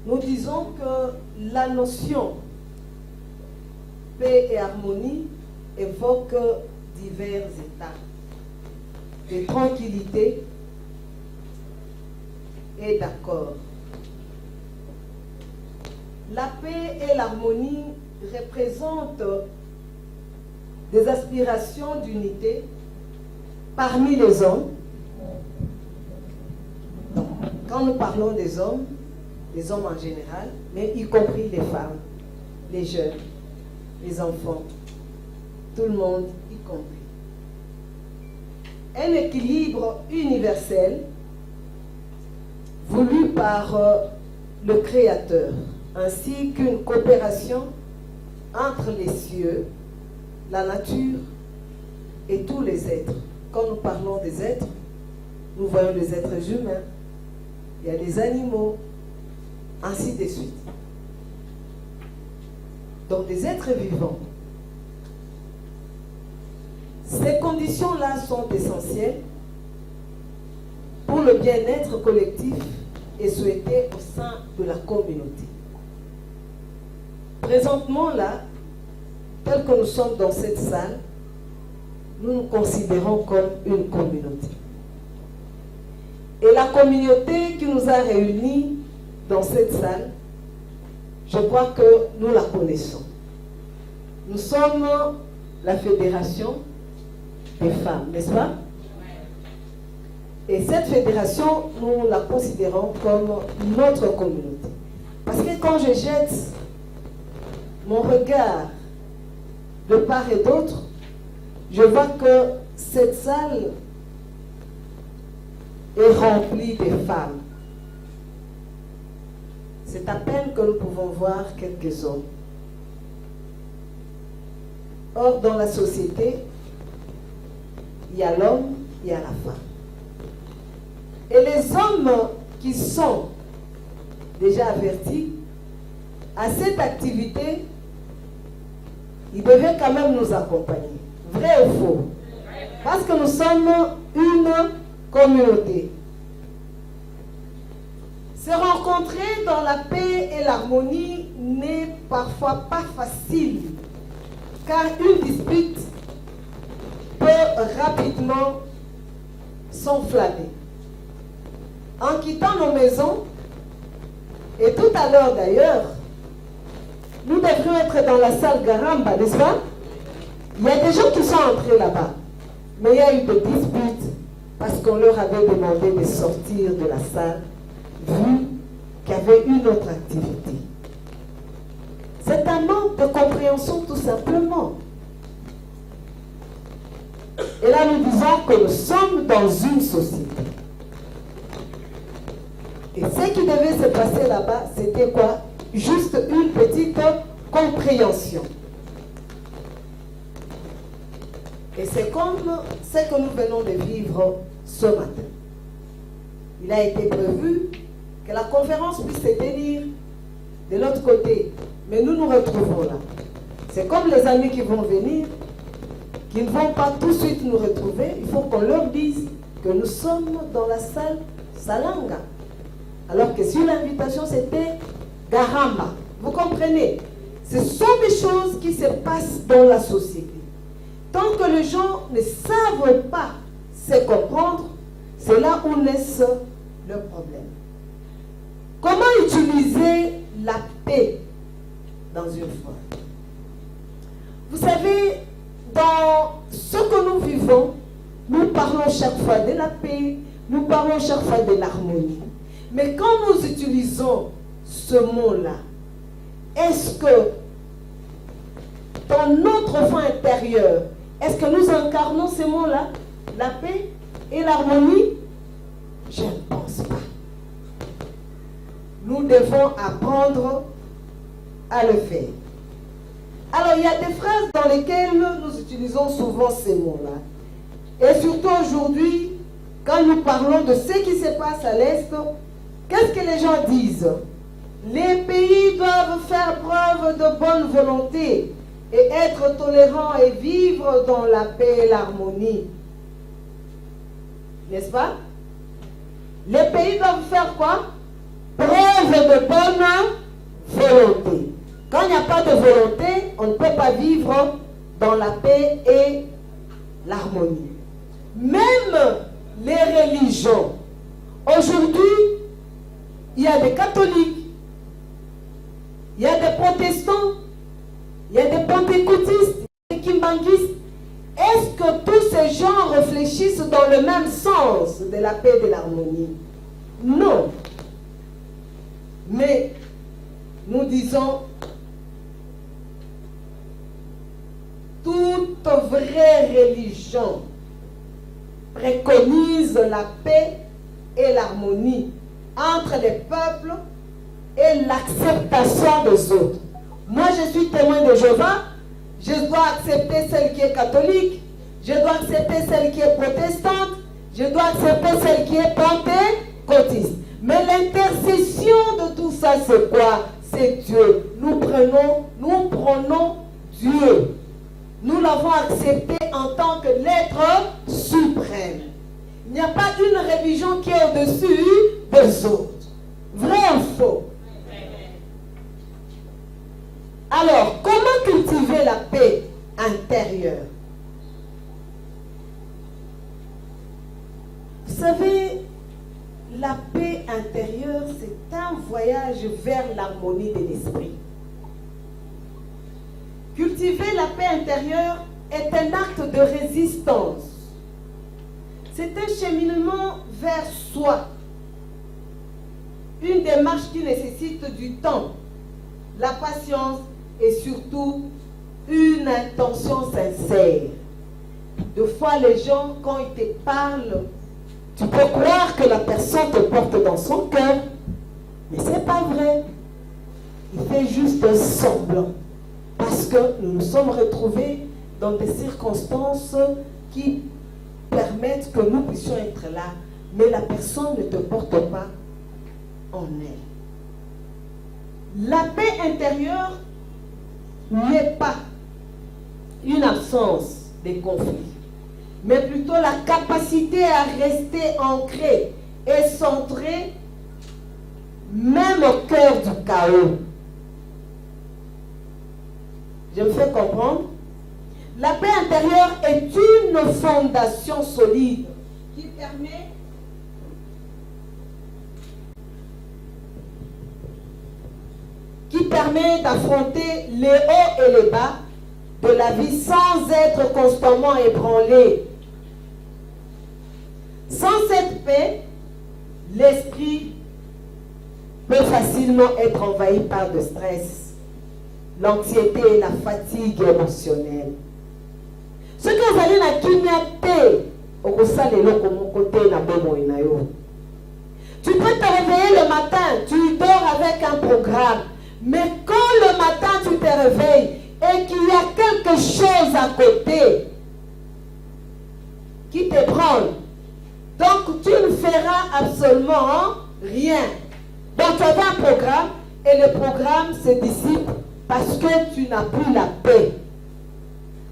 nous disons que la notion paix et harmonie évoque divers états de tranquillité et d'accord. La paix et l'harmonie représentent des aspirations d'unité parmi les hommes. Quand nous parlons des hommes en général, mais y compris les femmes, les jeunes, les enfants, tout le monde y compris. Un équilibre universel voulu par le Créateur, ainsi qu'une coopération entre les cieux, la nature et tous les êtres. Quand nous parlons des êtres, nous voyons les êtres humains, il y a des animaux, ainsi de suite. Donc des êtres vivants. Ces conditions-là sont essentielles pour le bien-être collectif et souhaité au sein de la communauté. Présentement là, tel que nous sommes dans cette salle, nous nous considérons comme une communauté. Et la communauté qui nous a réunis dans cette salle, je crois que nous la connaissons. Nous sommes la fédération des femmes, n'est-ce pas? Et cette fédération, nous la considérons comme notre communauté. Parce que quand je jette mon regard de part et d'autre, je vois que cette salle est remplie de femmes. C'est à peine que nous pouvons voir quelques hommes. Or, dans la société, il y a l'homme, il y a la femme. Et les hommes qui sont déjà avertis à cette activité, ils devaient quand même nous accompagner. Vrai ou faux? Parce que nous sommes une communauté. Se rencontrer dans la paix et l'harmonie n'est parfois pas facile, car une dispute peut rapidement s'enflammer. En quittant nos maisons, et tout à l'heure d'ailleurs, nous devrions être dans la salle Garamba, n'est-ce pas? Il y a des gens qui sont entrés là-bas, mais il y a eu des disputes parce qu'on leur avait demandé de sortir de la salle, vu qu'il y avait une autre activité. C'est un manque de compréhension tout simplement. Et là, nous disons que nous sommes dans une société. Et ce qui devait se passer là-bas, c'était quoi? Juste une petite compréhension. Et c'est comme ce que nous venons de vivre ce matin. Il a été prévu que la conférence puisse se tenir de l'autre côté. Mais nous nous retrouvons là. C'est comme les amis qui vont venir, qui ne vont pas tout de suite nous retrouver. Il faut qu'on leur dise que nous sommes dans la salle Salanga. Alors que si l'invitation c'était Garamba. Vous comprenez? Ce sont des choses qui se passent dans la société. Tant que les gens ne savent pas se comprendre, c'est là où naissent le problème. Comment utiliser la paix dans une foi? Vous savez, dans ce que nous vivons, nous parlons chaque fois de la paix, nous parlons chaque fois de l'harmonie. Mais quand nous utilisons ce mot-là, est-ce que dans notre foi intérieure, est-ce que nous incarnons ces mots-là, la paix et l'harmonie? Je ne pense pas. Nous devons apprendre à le faire. Alors, il y a des phrases dans lesquelles nous utilisons souvent ces mots-là. Et surtout aujourd'hui, quand nous parlons de ce qui se passe à l'Est, qu'est-ce que les gens disent? Les pays doivent faire preuve de bonne volonté et être tolérants et vivre dans la paix et l'harmonie. N'est-ce pas? Les pays doivent faire quoi? Preuve de bonne volonté, on ne peut pas vivre dans la paix et l'harmonie. Même les religions, aujourd'hui, il y a des catholiques, il y a des protestants, il y a des pentecôtistes, des kimbanguistes. Est-ce que tous ces gens réfléchissent dans le même sens de la paix et de l'harmonie? Non. Mais nous disons, toute vraie religion préconise la paix et l'harmonie entre les peuples et l'acceptation des autres. Moi, je suis témoin de Jéhovah, je dois accepter celle qui est catholique, je dois accepter celle qui est protestante, je dois accepter celle qui est pentecôtiste. Mais l'intercession de tout ça, c'est quoi? C'est Dieu. Nous prenons Dieu. Nous l'avons accepté en tant que l'être suprême. Il n'y a pas une religion qui est au-dessus des autres. Vrai ou faux? Alors, comment cultiver la paix intérieure? Vous savez, la paix intérieure, c'est un voyage vers l'harmonie de l'esprit. Cultiver la paix intérieure est un acte de résistance. C'est un cheminement vers soi. Une démarche qui nécessite du temps, la patience et surtout une intention sincère. Des fois, les gens, quand ils te parlent, tu peux croire que la personne te porte dans son cœur, mais ce n'est pas vrai. Il fait juste semblant. Parce que nous nous sommes retrouvés dans des circonstances qui permettent que nous puissions être là, mais la personne ne te porte pas en elle. La paix intérieure n'est pas une absence de conflit, mais plutôt la capacité à rester ancré et centré même au cœur du chaos. Je me fais comprendre? La paix intérieure est une fondation solide qui permet d'affronter les hauts et les bas de la vie sans être constamment ébranlé. Sans cette paix, l'esprit peut facilement être envahi par le stress, l'anxiété et la fatigue émotionnelle. Ce que vous allez na kimia tu peux te réveiller le matin, tu dors avec un programme, mais quand le matin tu te réveilles et qu'il y a quelque chose à côté qui t'ébranle, donc tu ne feras absolument rien. Donc tu avais un programme et le programme se dissipe parce que tu n'as plus la paix.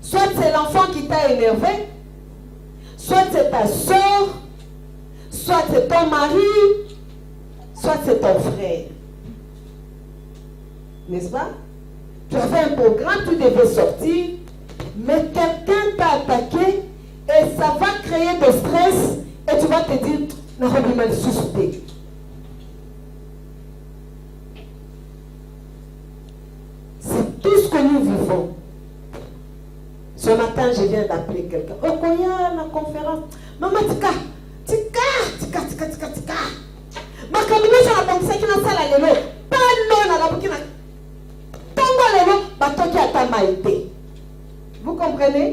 Soit c'est l'enfant qui t'a énervé, soit c'est ta soeur, soit c'est ton mari, soit c'est ton frère. N'est-ce pas? Tu avais un programme, tu devais sortir, mais quelqu'un t'a attaqué et ça va créer de stress et tu vas te dire, non, je vais me suspecter. C'est tout ce que nous vivons. Ce matin, je viens d'appeler quelqu'un. Oh, quand il y a la conférence, maman, tika. Ma cabinet, je la pensée qu'il y a ça là, lelo. Pas non, la bouquina. Tango lelo, bateau qui a ta maïté. Vous comprenez?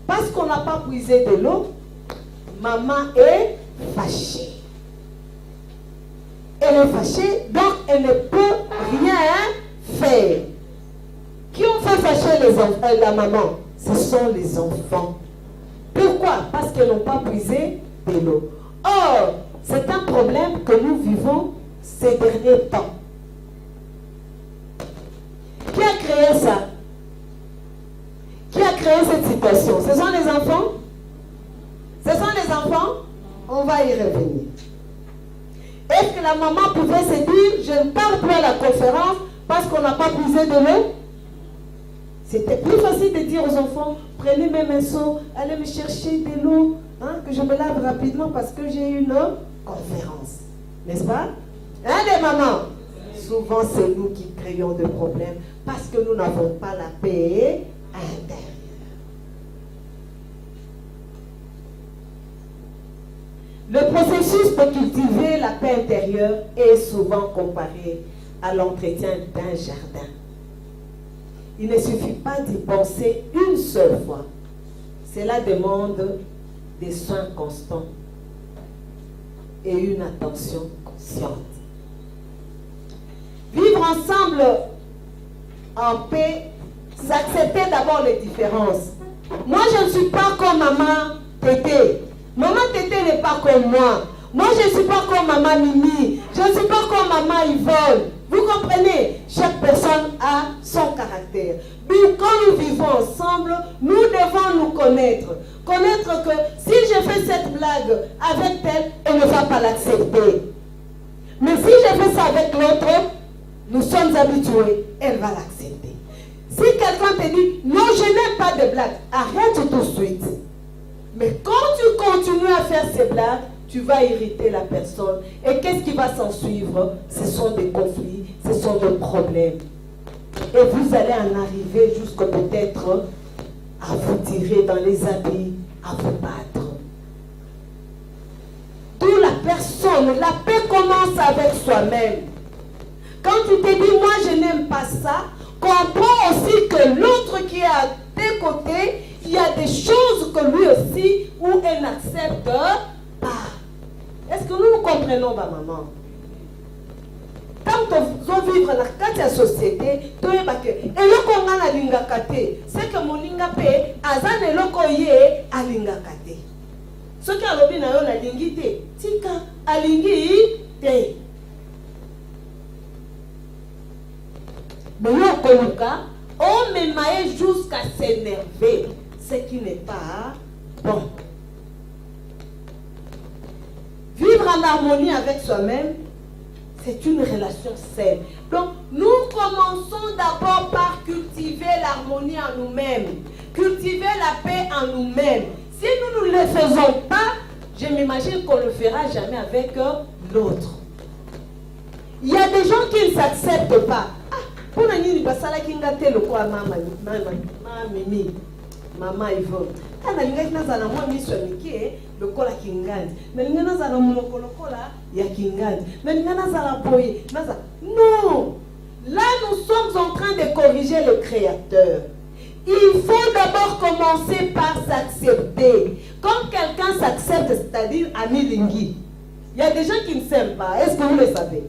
Parce qu'on n'a pas puisé de l'eau, maman est fâchée. Elle est fâchée, donc elle ne peut rien faire. Qui ont fait fâcher les enfants, la maman? Ce sont les enfants. Pourquoi? Parce qu'ils n'ont pas puisé de l'eau. Or, c'est un problème que nous vivons ces derniers temps. Qui a créé ça? Qui a créé cette situation? Ce sont les enfants? Ce sont les enfants? On va y revenir. Est-ce que la maman pouvait se dire, je ne pars plus à la conférence parce qu'on n'a pas puisé de l'eau? C'était plus facile de dire aux enfants, prenez même un seau, allez me chercher de l'eau, hein, que je me lave rapidement parce que j'ai une conférence. N'est-ce pas? Hein, les mamans? Souvent, c'est nous qui créons des problèmes parce que nous n'avons pas la paix intérieure. Le processus pour cultiver la paix intérieure est souvent comparé à l'entretien d'un jardin. Il ne suffit pas d'y penser une seule fois. Cela demande des soins constants et une attention consciente. Vivre ensemble en paix, c'est accepter d'abord les différences. Moi, je ne suis pas comme maman Tété. Maman Tété n'est pas comme moi. Moi, je ne suis pas comme maman Mimi. Je ne suis pas comme maman Yvonne. Vous comprenez? Chaque personne a son caractère. Mais quand nous vivons ensemble, nous devons nous connaître. Connaître que si je fais cette blague avec elle, elle ne va pas l'accepter. Mais si je fais ça avec l'autre, nous sommes habitués, elle va l'accepter. Si quelqu'un te dit, non, je n'aime pas de blagues, arrête tout de suite. Mais quand tu continues à faire ces blagues, tu vas irriter la personne. Et qu'est-ce qui va s'en suivre? Ce sont des conflits, ce sont des problèmes. Et vous allez en arriver jusqu'à peut-être à vous tirer dans les habits, à vous battre. D'où la personne, la paix commence avec soi-même. Quand tu te dis, moi je n'aime pas ça, comprends aussi que l'autre qui est à tes côtés, il y a des choses que lui aussi ou elle n'accepte pas. Est-ce que nous comprenons, ma maman? Quand tu vivre dans la société, tu es baké. Et le konga na linga kate, c'est que mon linga pe, azan et le koye a linga kate. Ce qui a l'objet na yo na lingi te, tika a lingi te. Mais yo koluka, on me maille jusqu'à s'énerver, ce qui n'est pas bon. Vivre en harmonie avec soi-même, c'est une relation saine. Donc, nous commençons d'abord par cultiver l'harmonie en nous-mêmes, cultiver la paix en nous-mêmes. Si nous ne le faisons pas, je m'imagine qu'on ne le fera jamais avec l'autre. Il y a des gens qui ne s'acceptent pas. Ah, pour la nuit, maman Yvonne. Quand on nazala moi mission mike le kola kingandi. Mais on nazala monokolo kola ya kingandi. Mais on nazala boye. Non. Là nous sommes en train de corriger le Créateur. Il faut d'abord commencer par s'accepter. Quand quelqu'un s'accepte, c'est-à-dire ami lingi. Il y a des gens qui ne s'aiment pas. Est-ce que vous le savez?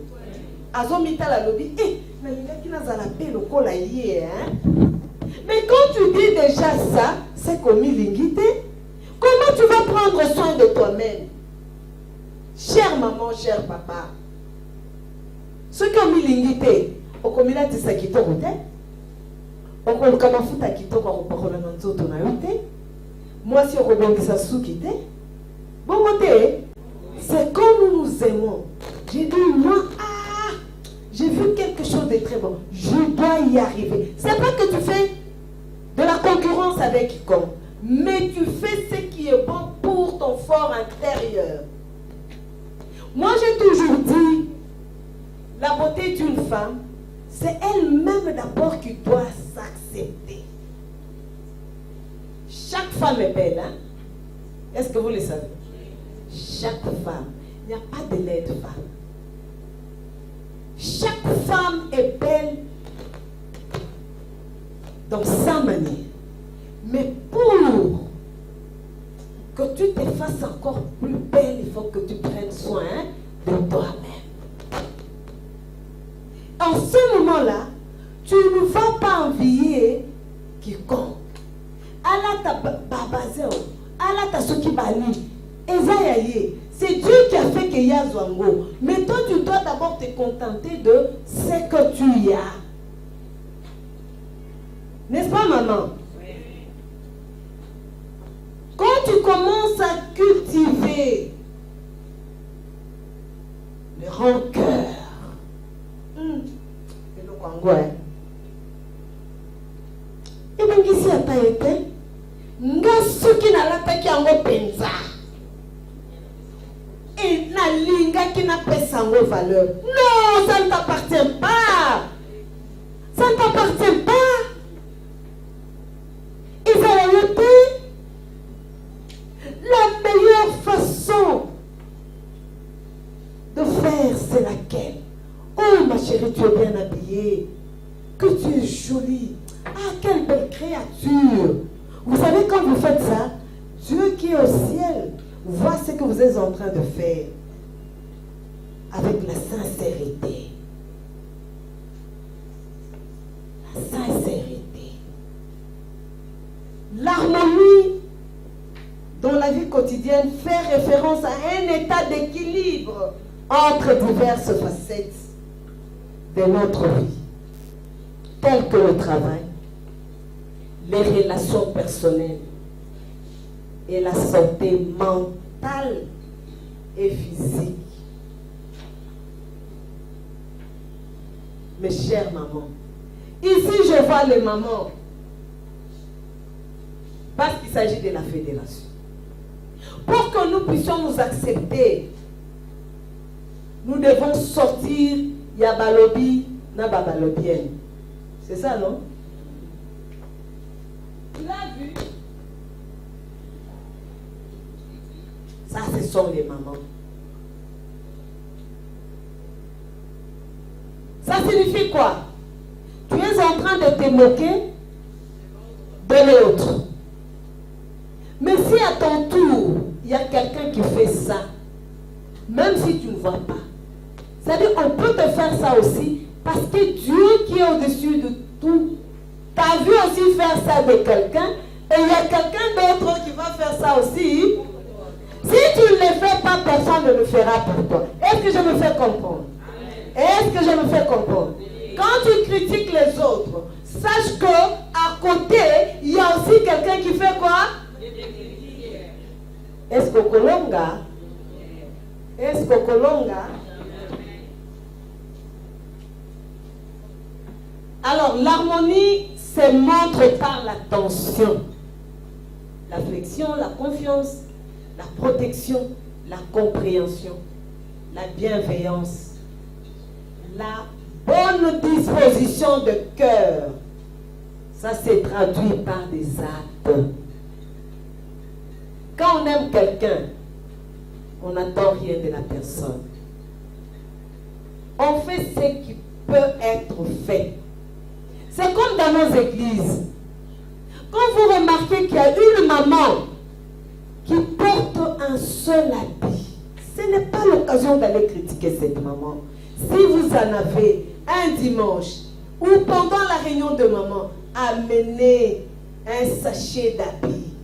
Azomita la lobby. Eh, mais il y a nazala pe le kola yé hein. Mais quand tu dis déjà ça, c'est comme l'ingité. Comment tu vas prendre soin de toi-même? Chère maman, cher papa. Ce comme l'ingité, au commun de sa qui t'ont été. Au commun de qui t'ont été. Moi, si on rebondit sa sous qui t'est. Bon, c'est comme nous nous aimons. J'ai dit, moi, j'ai vu quelque chose de très bon. Je dois y arriver. C'est pas que tu fais de la concurrence avec quiconque, mais tu fais ce qui est bon pour ton fort intérieur. Moi, j'ai toujours dit, la beauté d'une femme, c'est elle-même d'abord qui doit s'accepter. Chaque femme est belle, hein? Est-ce que vous le savez? Chaque femme, il n'y a pas de laide femme. Chaque femme est belle dans sa manière. Mais pour que tu te fasses encore plus belle, il faut que tu prennes soin de toi-même. En ce moment-là, tu ne vas pas envier quiconque. Allah ta babazeo, Allah ta soki bali, ezayaye. C'est Dieu qui a fait qu'il y a Zwango. Mais toi, tu dois d'abord te contenter de ce que tu y as. N'est-ce pas, maman? Oui. Quand tu commences à cultiver le rancœur, napesaki yango penza. Et na linga qui n'a pas sango valeur. Non, ça ne t'appartient pas. Ça ne t'appartient pas. Ils ont été la meilleure façon de faire, c'est laquelle? Oh ma chérie, tu es bien habillée. Que tu es jolie. Ah, quelle belle créature. Vous savez, quand vous faites ça, Dieu qui est au ciel voit ce que vous êtes en train de faire avec la sincérité. La sincérité. L'harmonie dans la vie quotidienne fait référence à un état d'équilibre entre diverses facettes de notre vie, telles que le travail, les relations personnelles et la santé mentale et physique. Mes chères mamans, ici je vois les mamans, parce qu'il s'agit de la fédération. Pour que nous puissions nous accepter, nous devons sortir Yabalobi Nababalobienne. C'est ça, non? Tu l'as vu? Ça, ce sont les mamans. Ça signifie quoi? Tu es en train de te moquer de l'autre. Mais si à ton tour, il y a quelqu'un qui fait ça, même si tu ne vois pas, c'est-à-dire on peut te faire ça aussi, parce que Dieu qui est au-dessus de tout, t'as vu aussi faire ça de quelqu'un, et il y a quelqu'un d'autre qui va faire ça aussi. Si tu ne le fais pas, personne ne le fera pour toi. Est-ce que je me fais comprendre? Est-ce que je me fais comprendre? Quand tu critiques les autres, sache que à côté, il y a aussi quelqu'un qui fait quoi? Est-ce que Kolonga? Est-ce que Kolonga? Alors, l'harmonie se montre par l'attention, la flexion, la confiance, la protection, la compréhension, la bienveillance, la bonne disposition de cœur. Ça s'est traduit par des actes. Quand on aime quelqu'un, on n'attend rien de la personne. On fait ce qui peut être fait. C'est comme dans nos églises. Quand vous remarquez qu'il y a une maman qui porte un seul habit, ce n'est pas l'occasion d'aller critiquer cette maman. Si vous en avez un dimanche ou pendant la réunion de maman, amenez un sachet d'habits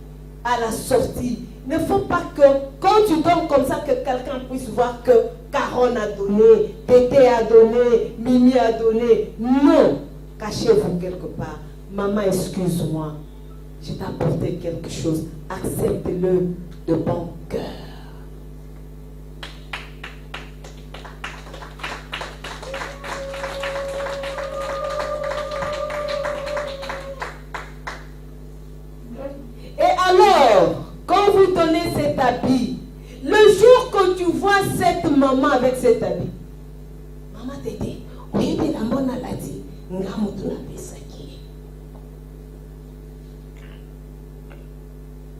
à la sortie. Il ne faut pas que, quand tu donnes comme ça, que quelqu'un puisse voir que Caron a donné, Tété a donné, Mimi a donné. Non, cachez-vous quelque part. Maman, excuse-moi, je t'ai apporté quelque chose. Accepte-le de bon cœur. Quand vous donnez cet habit, le jour que tu vois cette maman avec cet habit, maman t'aide, oui, mais la mona l'a dit,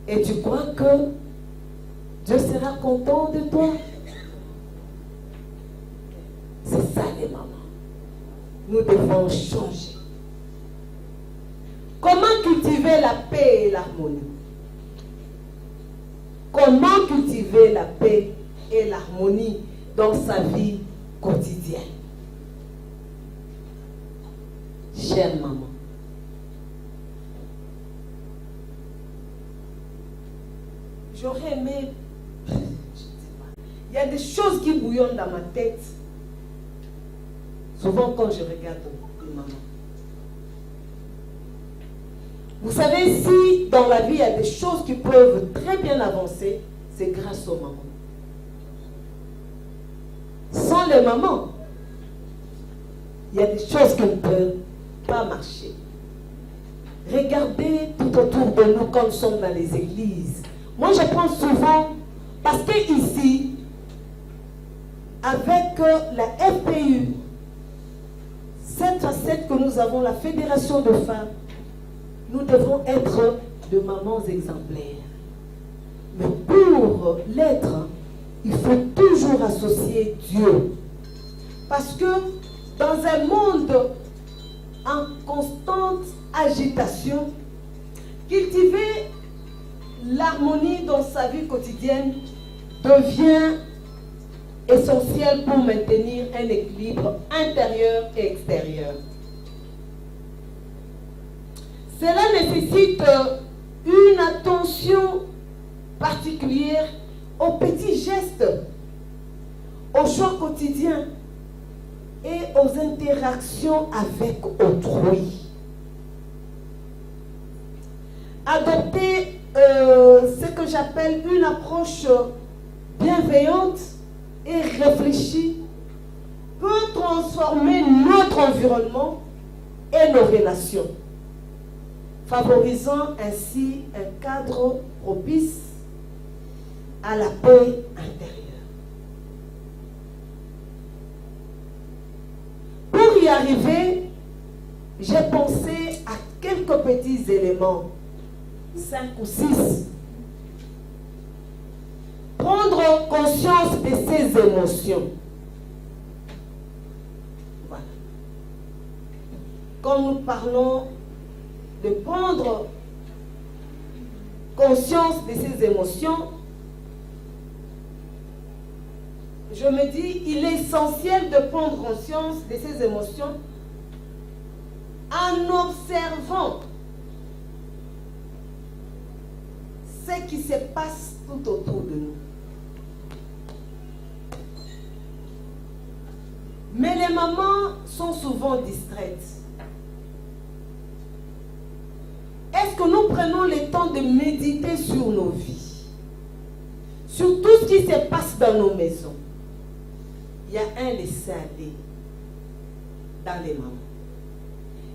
et tu crois que Dieu sera content de toi? C'est ça les mamans. Nous devons changer. Comment cultiver la paix et l'harmonie? Comment cultiver la paix et l'harmonie dans sa vie quotidienne? Chère maman, j'aurais aimé, je ne sais pas, il y a des choses qui bouillonnent dans ma tête, souvent quand je regarde une maman. Vous savez, si dans la vie il y a des choses qui peuvent très bien avancer, c'est grâce aux mamans. Sans les mamans, il y a des choses qui ne peuvent pas marcher. Regardez tout autour de nous quand nous sommes dans les églises. Moi, je prends souvent, parce que ici, avec la FPU, 7 à 7 que nous avons, la Fédération de femmes, nous devons être de mamans exemplaires. Mais pour l'être, il faut toujours associer Dieu. Parce que dans un monde en constante agitation, cultiver l'harmonie dans sa vie quotidienne devient essentiel pour maintenir un équilibre intérieur et extérieur. Cela nécessite une attention particulière aux petits gestes, aux choix quotidiens et aux interactions avec autrui. Adopter ce que j'appelle une approche bienveillante et réfléchie peut transformer notre environnement et nos relations, favorisant ainsi un cadre propice à la paix intérieure. Pour y arriver, j'ai pensé à quelques petits éléments, 5 ou 6. Prendre conscience de ses émotions. Voilà. Quand nous parlons de prendre conscience de ses émotions, je me dis, il est essentiel de prendre conscience de ses émotions en observant ce qui se passe tout autour de nous. Mais les mamans sont souvent distraites. Est-ce que nous prenons le temps de méditer sur nos vies, sur tout ce qui se passe dans nos maisons? Il y a un laisser-aller dans les mamans.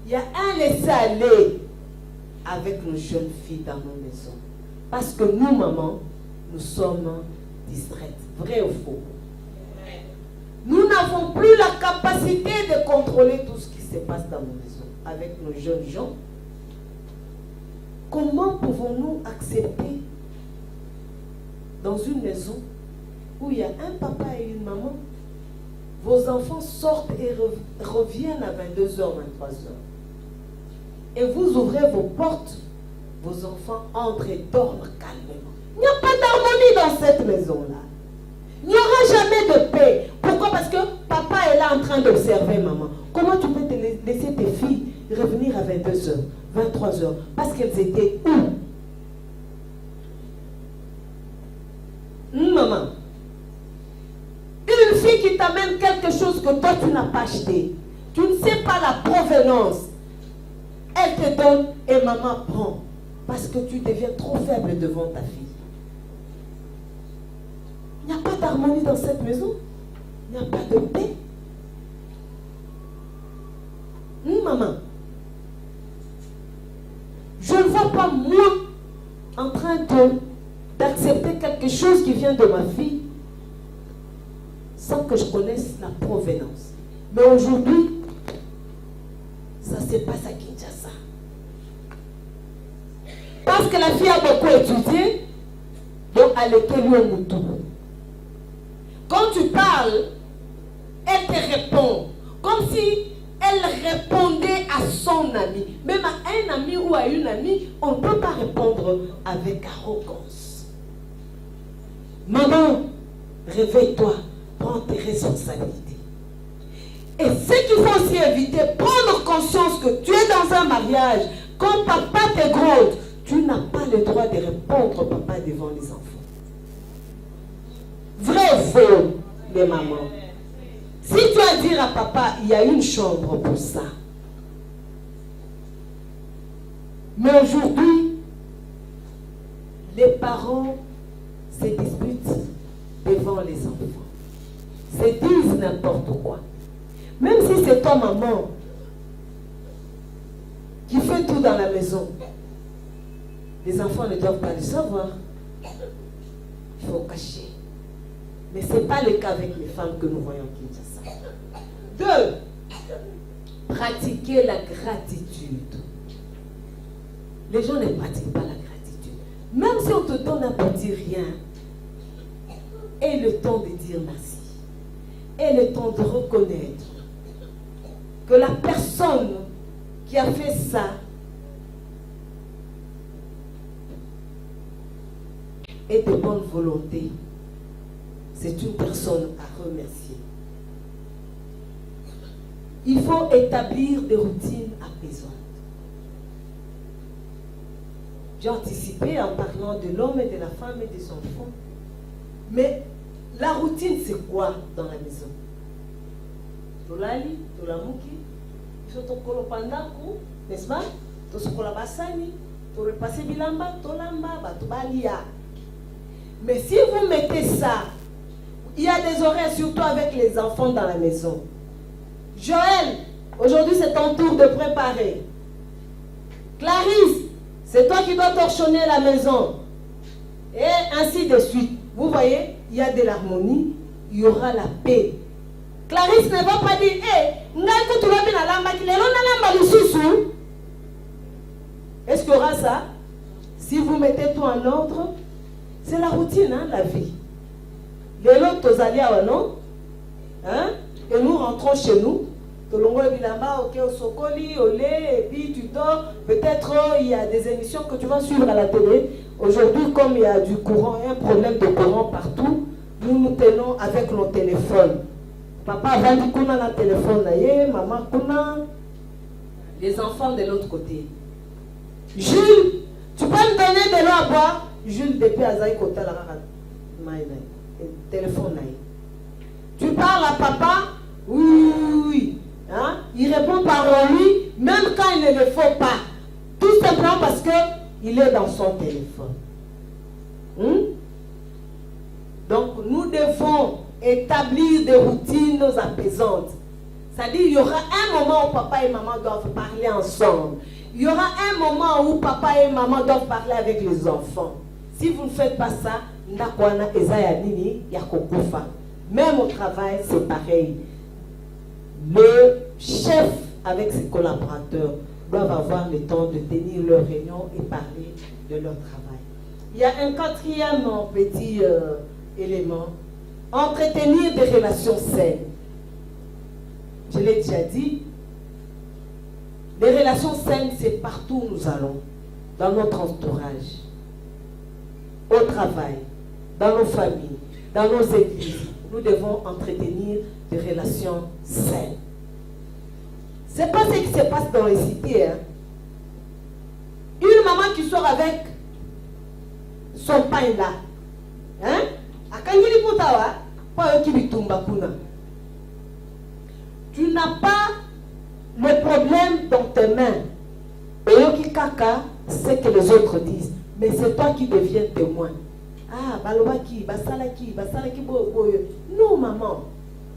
Il y a un laisser-aller avec nos jeunes filles dans nos maisons. Parce que nous, mamans, nous sommes distraites. Vrai ou faux? Nous n'avons plus la capacité de contrôler tout ce qui se passe dans nos maisons avec nos jeunes gens. Comment pouvons-nous accepter dans une maison où il y a un papa et une maman, vos enfants sortent et reviennent à 22h, 23h. Et vous ouvrez vos portes, vos enfants entrent et dorment calmement. Il n'y a pas d'harmonie dans cette maison-là. Il n'y aura jamais de paix. Pourquoi? Parce que papa est là en train d'observer maman. Comment tu peux te laisser tes filles revenir à 22h, 23h? Parce qu'elles étaient où? Maman. Une fille qui t'amène quelque chose que toi tu n'as pas acheté. Tu ne sais pas la provenance. Elle te donne et maman prend. Parce que tu deviens trop faible devant ta fille. Il n'y a pas d'harmonie dans cette maison. Il n'y a pas de paix. Maman, je ne vois pas moi en train d'accepter quelque chose qui vient de ma fille sans que je connaisse la provenance. Mais aujourd'hui, ça se passe à Kinshasa. Parce que la fille a beaucoup étudié, donc elle était loin de tout. Quand tu parles, elle te répond comme si elle répondait à son ami. Même à un ami ou à une amie, on ne peut pas répondre avec arrogance. Maman, réveille-toi, prends tes responsabilités. Et ce qu'il faut aussi éviter, prendre conscience que tu es dans un mariage, quand papa te gronde, tu n'as pas le droit de répondre papa devant les enfants. Vrai ou faux, les mamans? Si tu dois dire à papa, il y a une chambre pour ça. Mais aujourd'hui, les parents se disputent devant les enfants. Se disent n'importe quoi. Même si c'est toi, maman, qui fait tout dans la maison, les enfants ne doivent pas le savoir. Il faut cacher. Mais ce n'est pas le cas avec les femmes que nous voyons Kinshasa. 2. Pratiquer la gratitude. Les gens ne pratiquent pas la gratitude. Même si on te donne un petit rien, aie le temps de dire merci. Aie le temps de reconnaître que la personne qui a fait ça est de bonne volonté. C'est une personne à remercier. Il faut établir des routines apaisantes. J'ai anticipé en parlant de l'homme et de la femme et des enfants. Mais la routine, c'est quoi dans la maison? Tolali, tolamuki, tokolo pandaku, n'est-ce pas? Tosokola basani, torepasser bilamba, tolamba, batubalia. Mais si vous mettez ça, il y a des horaires surtout avec les enfants dans la maison. Joël, aujourd'hui c'est ton tour de préparer. Clarisse, c'est toi qui dois torchonner la maison. Et ainsi de suite. Vous voyez, il y a de l'harmonie, il y aura la paix. Clarisse ne va pas dire, est-ce qu'il y aura ça? Si vous mettez tout en ordre, c'est la routine, hein, la vie. Les autres, non? Hein? Et nous rentrons chez nous. Et puis tu dors. Peut-être il y a des émissions que tu vas suivre à la télé. Aujourd'hui, comme il y a du courant, un problème de courant partout, nous nous tenons avec nos téléphones. Papa va dire qu'on a un téléphone, maman kuna. Les enfants de l'autre côté. Jules, tu peux me donner de l'eau à boire? Jules, depuis Azaï Kota, la téléphone. Tu parles à papa? Oui. Hein? Il répond par lui, même quand il ne le faut pas. Tout simplement parce qu'il est dans son téléphone. Donc, nous devons établir des routines apaisantes. C'est-à-dire, il y aura un moment où papa et maman doivent parler ensemble. Il y aura un moment où papa et maman doivent parler avec les enfants. Si vous ne faites pas ça, même au travail, c'est pareil. Le chef avec ses collaborateurs doivent avoir le temps de tenir leur réunion et parler de leur travail. Il y a un quatrième petit élément, entretenir des relations saines. Je l'ai déjà dit, les relations saines, c'est partout où nous allons, dans notre entourage, au travail, dans nos familles, dans nos églises. Nous devons entretenir des relations saines. Ce n'est pas ce qui se passe dans les cités. Hein. Une maman qui sort avec son pain là. Hein? Tu n'as pas le problème dans tes mains. Et kaka, c'est que les autres disent. Mais c'est toi qui deviens témoin. Ah, balobaki, basalaki, boyo. Non, maman,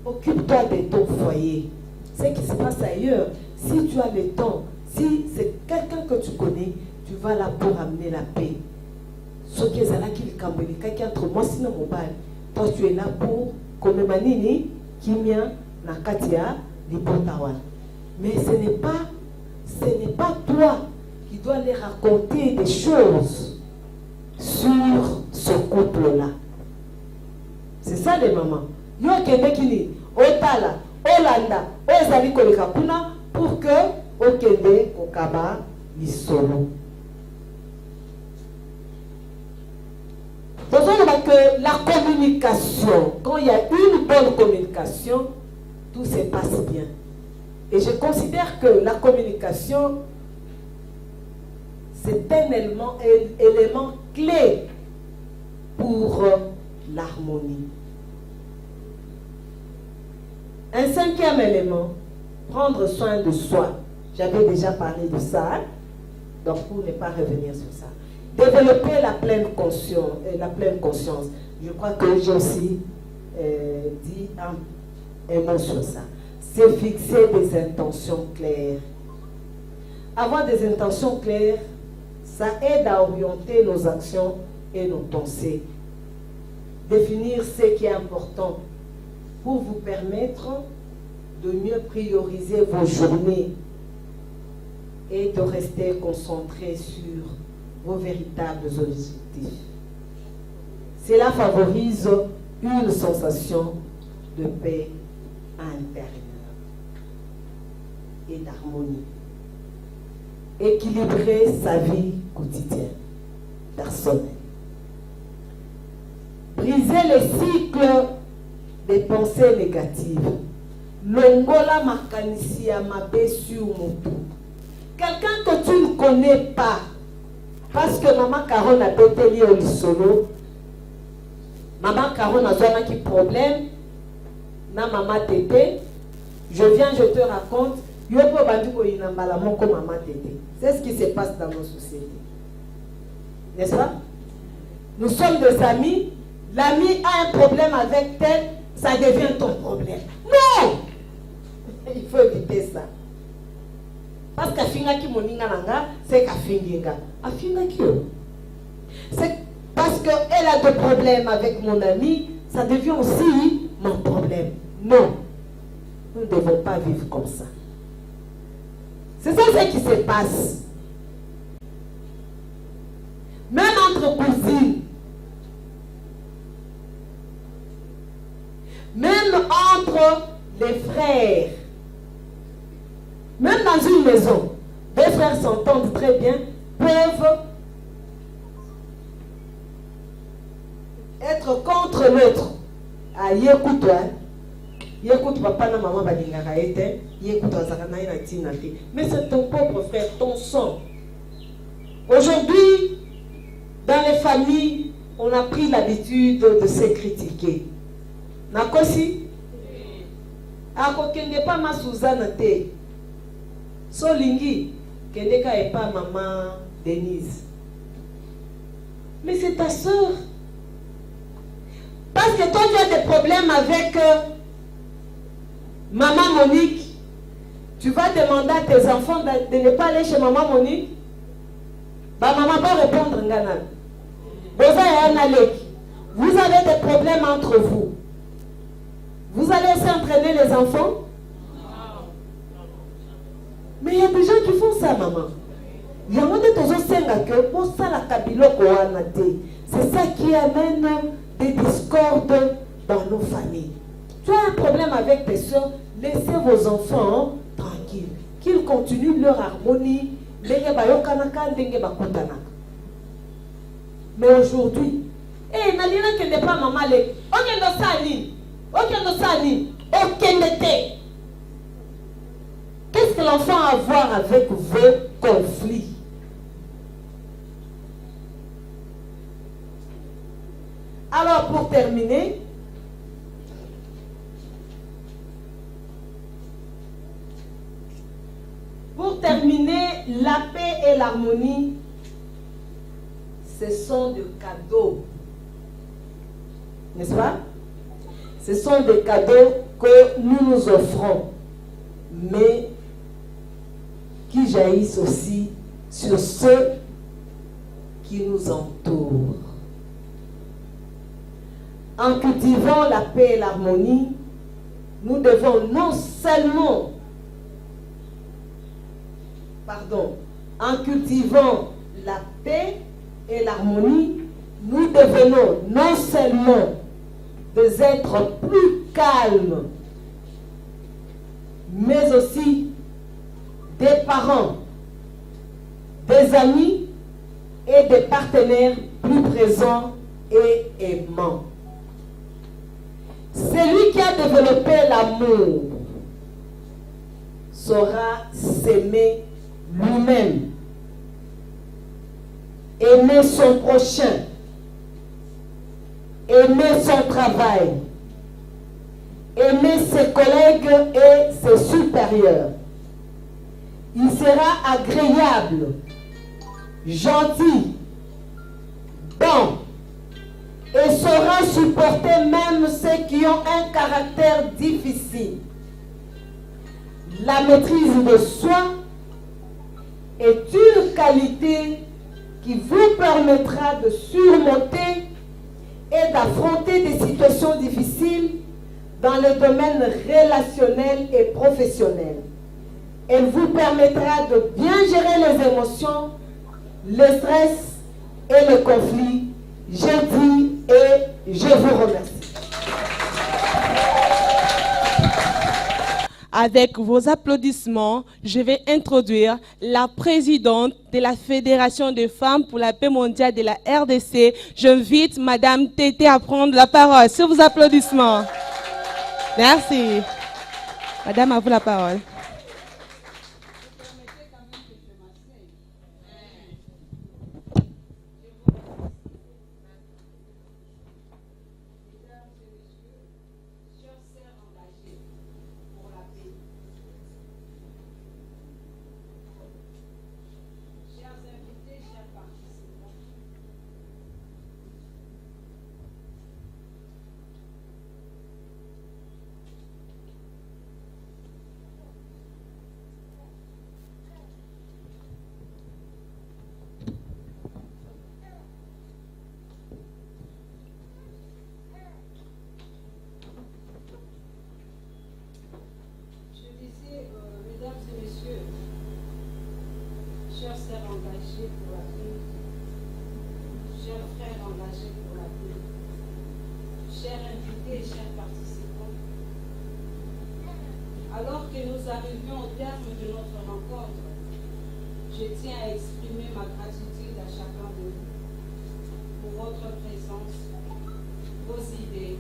occupe-toi de ton foyer. Ce qui se passe ailleurs, si tu as le temps, si c'est quelqu'un que tu connais, tu vas là pour amener la paix. Ce qui est là qui est entre moi, sinon mon bal. Toi, tu es là pour comme manini, kimia, nakatia, lipotawan. Mais ce n'est pas toi qui dois les raconter des choses sur ce couple-là. C'est ça les mamans. Yo kende kini, otala, olanda, ozali koleka kuna pour que okende kokaba lisolo. Donc on voit que la communication, quand il y a une bonne communication, tout se passe bien. Et je considère que la communication, c'est un élément clé pour l'harmonie. Un cinquième élément, prendre soin de soi. J'avais déjà parlé de ça, donc pour ne pas revenir sur ça. Développer la pleine conscience. Je crois que j'ai aussi dit un mot sur ça. C'est fixer des intentions claires. Avoir des intentions claires, ça aide à orienter nos actions et nos pensées. Définir ce qui est important pour vous permettre de mieux prioriser vos journées et de rester concentré sur vos véritables objectifs. Cela favorise une sensation de paix intérieure et d'harmonie. Équilibrer sa vie quotidienne, personnelle. Briser les cycles des pensées négatives. Longola makanisi ya mabe sur motu. Quelqu'un que tu ne connais pas, parce que maman Caron a été liée au lisolo, maman Caron a un qui problème, na maman Tété, je viens, je te raconte, yopo banduko inambala moko maman Tété. C'est ce qui se passe dans nos sociétés. N'est-ce pas? Nous sommes des amis, l'ami a un problème avec tel, ça devient ton problème. Non! Il faut éviter ça. Parce qu'afinga ki moninga nanga, c'est qu'afinga. Afinga ki yo. C'est parce qu'elle a des problèmes avec mon ami, ça devient aussi mon problème. Non. Nous ne devons pas vivre comme ça. C'est ça ce qui se passe. Même entre cousines. Même entre les frères. Même dans une maison, deux frères s'entendent très bien, peuvent être contre l'autre. Ah, écoute toi, écoute papa na maman balingaka ete, écoute azakana ina tina te. Mais c'est ton propre frère, ton sang. Aujourd'hui, dans les familles, on a pris l'habitude de se critiquer. Nakosi? Akokende pas ma Suzanne te. Solingi, Kendeka et pas maman Denise. Mais c'est ta soeur. Parce que toi tu as des problèmes avec maman Monique. Tu vas demander à tes enfants de ne pas aller chez maman Monique. Bah maman va répondre Ngana. Vous avez des problèmes entre vous. Vous allez s'entraîner les enfants? Mais il y a des gens qui font ça, maman. Il y a c'est ça qui amène des discordes dans nos familles. Tu as un problème avec tes soeurs, laissez vos enfants tranquilles. Qu'ils continuent leur harmonie. Mais aujourd'hui, n'est pas maman. Qu'est-ce que l'enfant a à voir avec vos conflits? Alors, pour terminer, la paix et l'harmonie, ce sont des cadeaux. N'est-ce pas? Ce sont des cadeaux que nous nous offrons, mais qui jaillissent aussi sur ceux qui nous entourent. En cultivant la paix et l'harmonie, nous devons en cultivant la paix et l'harmonie, nous devenons non seulement des êtres plus calmes, mais aussi des parents, des amis et des partenaires plus présents et aimants. Celui qui a développé l'amour saura s'aimer lui-même, aimer son prochain, aimer son travail, aimer ses collègues et ses supérieurs. Il sera agréable, gentil, bon, et saura supporter même ceux qui ont un caractère difficile. La maîtrise de soi est une qualité qui vous permettra de surmonter et d'affronter des situations difficiles dans le domaine relationnel et professionnel. Elle vous permettra de bien gérer les émotions, le stress et le conflit. Je dis et je vous remercie. Avec vos applaudissements, je vais introduire la présidente de la Fédération des femmes pour la paix mondiale de la RDC. J'invite Madame Tété à prendre la parole. Sur vos applaudissements. Merci. Madame, à vous la parole. Chers sœurs engagées pour la paix, chers frères engagés pour la paix, chers invités et chers participants, alors que nous arrivions au terme de notre rencontre, je tiens à exprimer ma gratitude à chacun de vous pour votre présence, vos idées,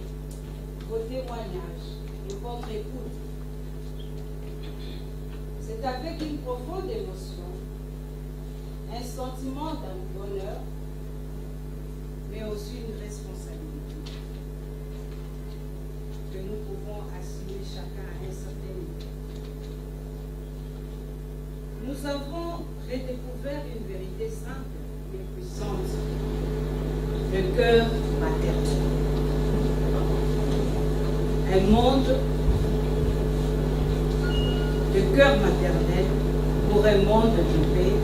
vos témoignages et votre écoute. C'est avec une profonde émotion, un sentiment d'un bonheur, mais aussi une responsabilité que nous pouvons assumer chacun à un certain niveau. Nous avons redécouvert une vérité simple mais puissante, le cœur maternel. Un monde de cœur maternel pour un monde de paix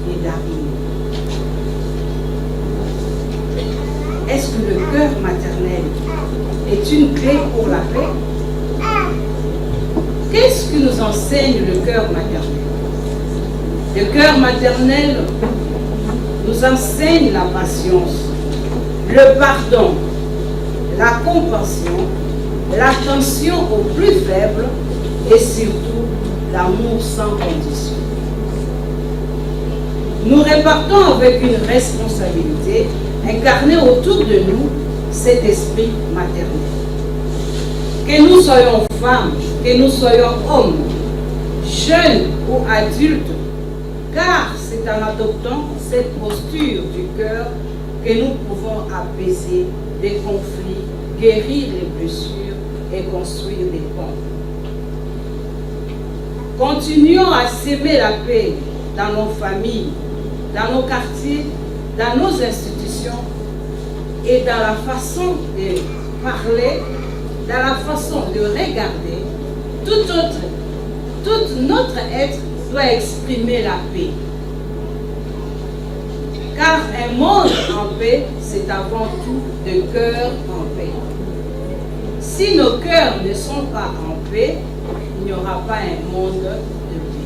et d'avenir. Est-ce que le cœur maternel est une clé pour la paix? Qu'est-ce que nous enseigne le cœur maternel? Le cœur maternel nous enseigne la patience, le pardon, la compassion, l'attention aux plus faibles et surtout l'amour sans condition. Nous répartons avec une responsabilité incarnée autour de nous cet esprit maternel. Que nous soyons femmes, que nous soyons hommes, jeunes ou adultes, car c'est en adoptant cette posture du cœur que nous pouvons apaiser des conflits, guérir les blessures et construire des ponts. Continuons à s'aimer la paix dans nos familles, dans nos quartiers, dans nos institutions et dans la façon de parler, dans la façon de regarder. Tout notre être doit exprimer la paix. Car un monde en paix, c'est avant tout de cœur en paix. Si nos cœurs ne sont pas en paix, il n'y aura pas un monde de paix.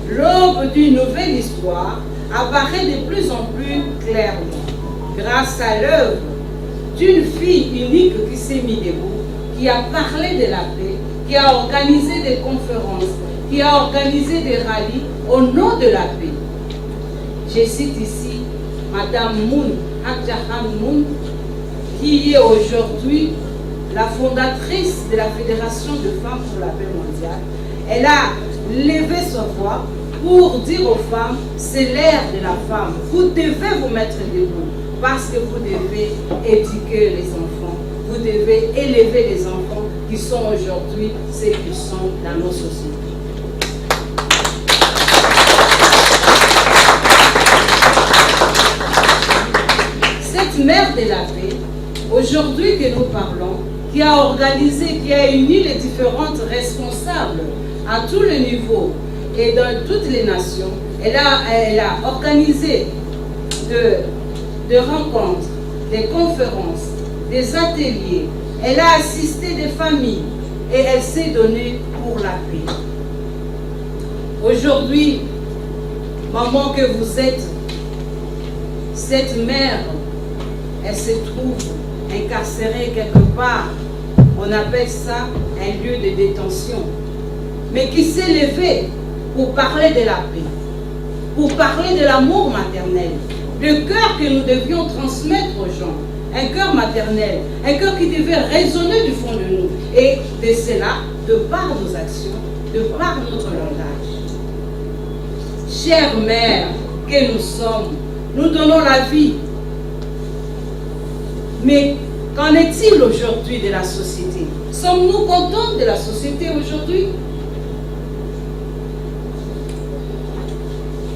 L'aube d'une nouvelle histoire apparaît de plus en plus clairement grâce à l'œuvre d'une fille unique qui s'est mise debout, qui a parlé de la paix, qui a organisé des conférences, qui a organisé des rallyes au nom de la paix. Je cite ici Madame Moun, Akjahan Moun, qui est aujourd'hui la fondatrice de la Fédération de femmes pour la paix mondiale. Elle a levé sa voix pour dire aux femmes, c'est l'ère de la femme. Vous devez vous mettre debout parce que vous devez éduquer les enfants. Vous devez élever les enfants qui sont aujourd'hui ceux qui sont dans nos sociétés. Cette mère de la paix, aujourd'hui que nous parlons, qui a organisé, qui a uni les différentes responsables à tous les niveaux et dans toutes les nations. Elle a organisé de rencontres, des conférences, des ateliers. Elle a assisté des familles et elle s'est donnée pour la paix. Aujourd'hui, maman que vous êtes, cette mère, elle se trouve incarcérée quelque part. On appelle ça un lieu de détention. Mais qui s'est levé pour parler de la paix, pour parler de l'amour maternel, le cœur que nous devions transmettre aux gens, un cœur maternel, un cœur qui devait résonner du fond de nous. Et de cela, de par nos actions, de par notre langage. Chère mère que nous sommes, nous donnons la vie. Mais qu'en est-il aujourd'hui de la société? Sommes-nous contents de la société aujourd'hui?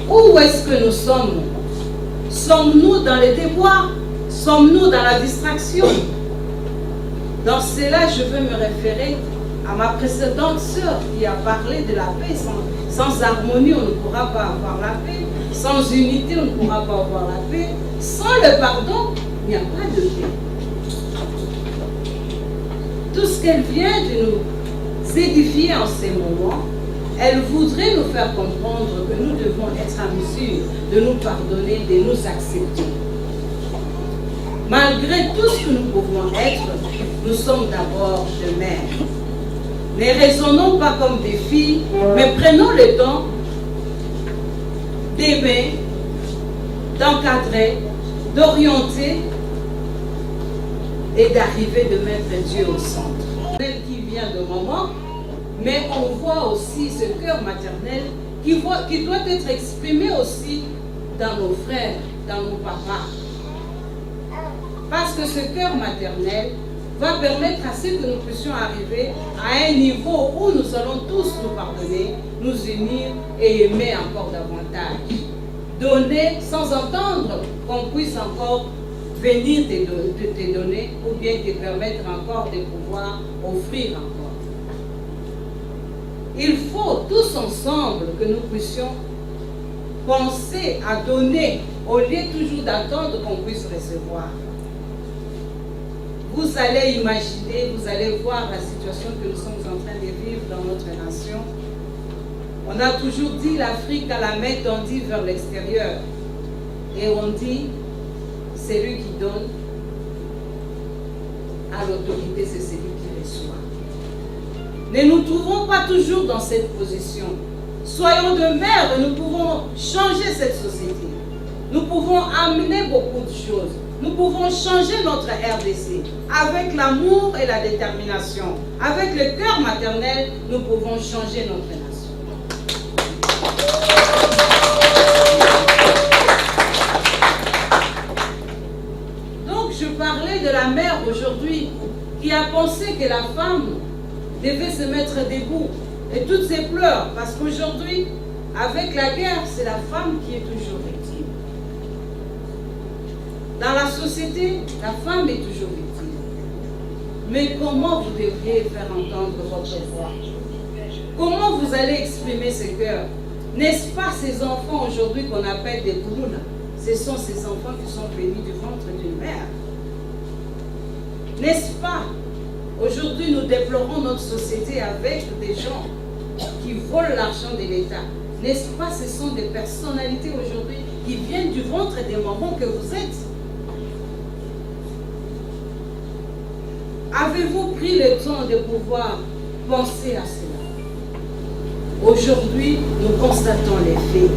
Où est-ce que nous sommes? Sommes-nous dans les déboires? Sommes-nous dans la distraction? Dans cela, je veux me référer à ma précédente sœur qui a parlé de la paix. Sans harmonie, on ne pourra pas avoir la paix. Sans unité, on ne pourra pas avoir la paix. Sans le pardon, il n'y a pas de paix. Tout ce qu'elle vient de nous édifier en ces moments, elle voudrait nous faire comprendre que nous devons être à mesure de nous pardonner, de nous accepter. Malgré tout ce que nous pouvons être, nous sommes d'abord des mères. Ne raisonnons pas comme des filles, mais prenons le temps d'aimer, d'encadrer, d'orienter et d'arriver de mettre Dieu au centre. Elle qui vient de maman, mais on voit aussi ce cœur maternel qui doit être exprimé aussi dans nos frères, dans nos papas. Parce que ce cœur maternel va permettre à ce que nous puissions arriver à un niveau où nous allons tous nous pardonner, nous unir et aimer encore davantage. Donner sans entendre qu'on puisse encore venir te donner ou bien te permettre encore de pouvoir offrir encore. Il faut tous ensemble que nous puissions penser à donner au lieu toujours d'attendre qu'on puisse recevoir. Vous allez imaginer, vous allez voir la situation que nous sommes en train de vivre dans notre nation. On a toujours dit l'Afrique a la main tendue vers l'extérieur. Et on dit, c'est lui qui donne à l'autorité, c'est celui qui reçoit. Ne nous trouvons pas toujours dans cette position. Soyons de mère et nous pouvons changer cette société. Nous pouvons amener beaucoup de choses. Nous pouvons changer notre RDC avec l'amour et la détermination. Avec le cœur maternel, nous pouvons changer notre nation. Donc, je parlais de la mère aujourd'hui qui a pensé que la femme devait se mettre debout et toutes ses pleurs, parce qu'aujourd'hui, avec la guerre, c'est la femme qui est toujours victime. Dans la société, la femme est toujours victime. Mais comment vous devriez faire entendre votre voix? Comment vous allez exprimer ce cœur? N'est-ce pas ces enfants aujourd'hui qu'on appelle des koulouna? Ce sont ces enfants qui sont venus du ventre d'une mère. N'est-ce pas? Aujourd'hui, nous déplorons notre société avec des gens qui volent l'argent de l'État. N'est-ce pas? Ce sont des personnalités aujourd'hui qui viennent du ventre des mamans que vous êtes. Avez-vous pris le temps de pouvoir penser à cela? Aujourd'hui, nous constatons les faits.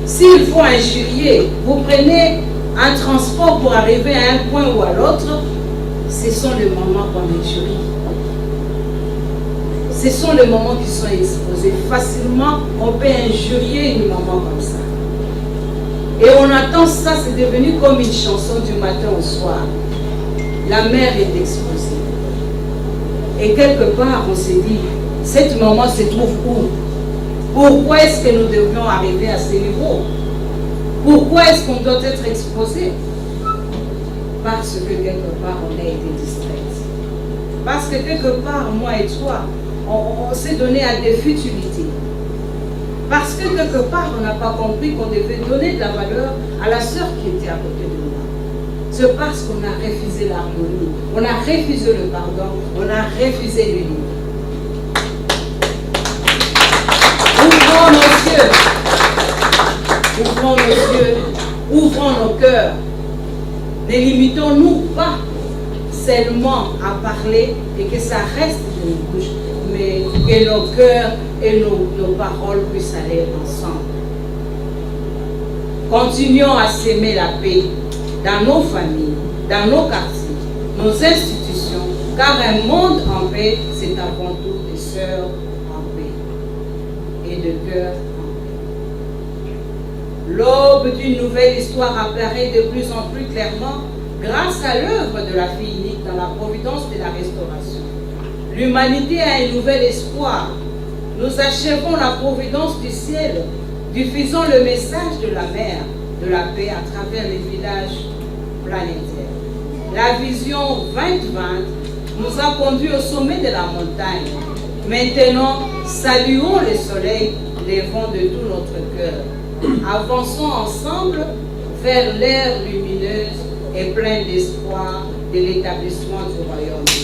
S'il faut injurier, vous prenez un transport pour arriver à un point ou à l'autre, ce sont les moments qu'on injurie. Ce sont les moments qui sont exposés. Facilement, on peut injurier une maman comme ça. Et on attend ça, c'est devenu comme une chanson du matin au soir. La mère est exposée. Et quelque part, on s'est dit, cette maman se trouve où? Pourquoi est-ce que nous devions arriver à ce niveau? Pourquoi est-ce qu'on doit être exposé? Parce que quelque part, on a été distraite. Parce que quelque part, moi et toi, on s'est donné à des futilités. Parce que quelque part, on n'a pas compris qu'on devait donner de la valeur à la sœur qui était à côté de nous. C'est parce qu'on a refusé l'harmonie, on a refusé le pardon, on a refusé l'unité. Ouvrons nos yeux, ouvrons nos yeux, ouvrons nos cœurs. Ne limitons-nous pas seulement à parler et que ça reste de nos bouches, mais que nos cœurs et nos paroles puissent aller ensemble. Continuons à s'aimer la paix dans nos familles, dans nos quartiers, nos institutions, car un monde en paix, c'est avant tout des sœurs en paix et de cœur en paix. L'aube d'une nouvelle histoire apparaît de plus en plus clairement grâce à l'œuvre de la fille unique dans la providence de la restauration. L'humanité a un nouvel espoir. Nous achevons la providence du ciel, diffusons le message de la mer, de la paix à travers les villages planétaires. La vision 2020 nous a conduits au sommet de la montagne. Maintenant, saluons le soleil, levant de tout notre cœur. Avançons ensemble vers l'ère lumineuse et pleine d'espoir de l'établissement du royaume de Dieu.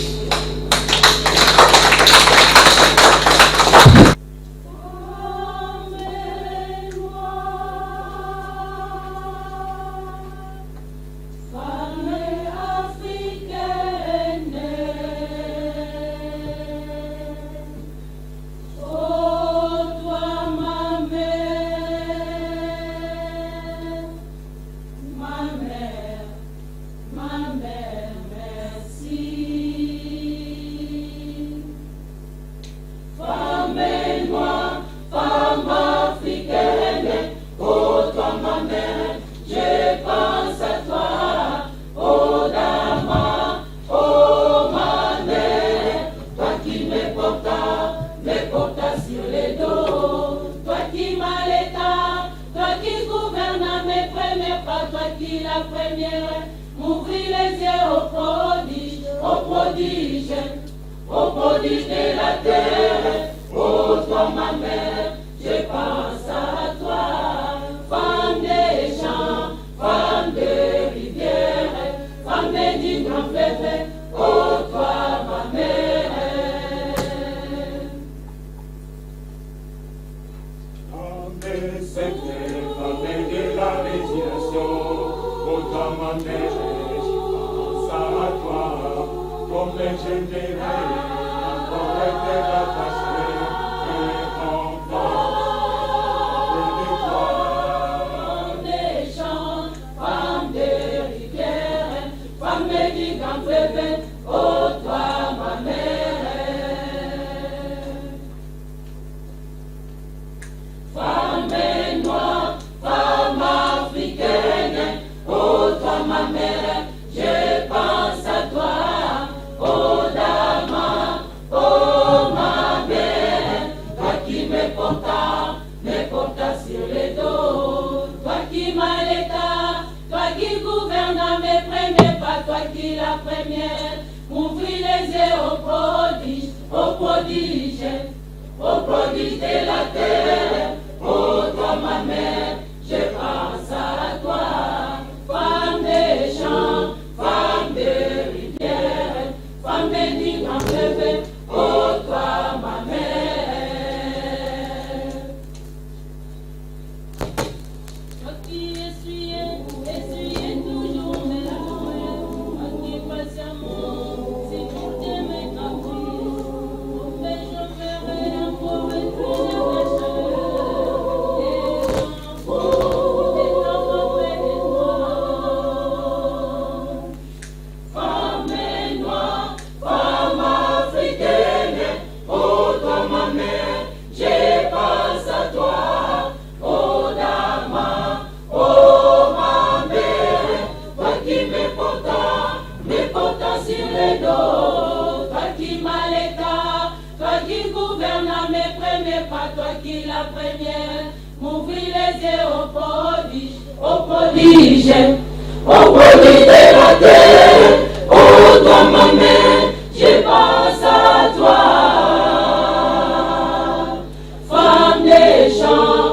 Femme des champs,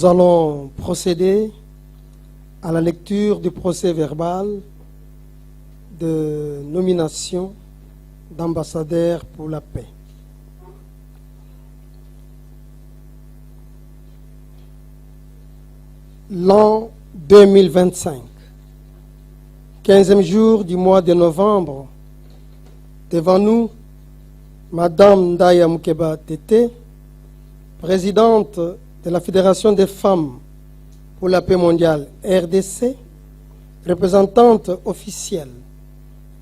Nous allons procéder à la lecture du procès verbal de nomination d'ambassadeur pour la paix. L'an 2025, 15e jour du mois de novembre, devant nous, Madame Ndaya Mukeba Tete, présidente de la Fédération des femmes pour la paix mondiale RDC, représentante officielle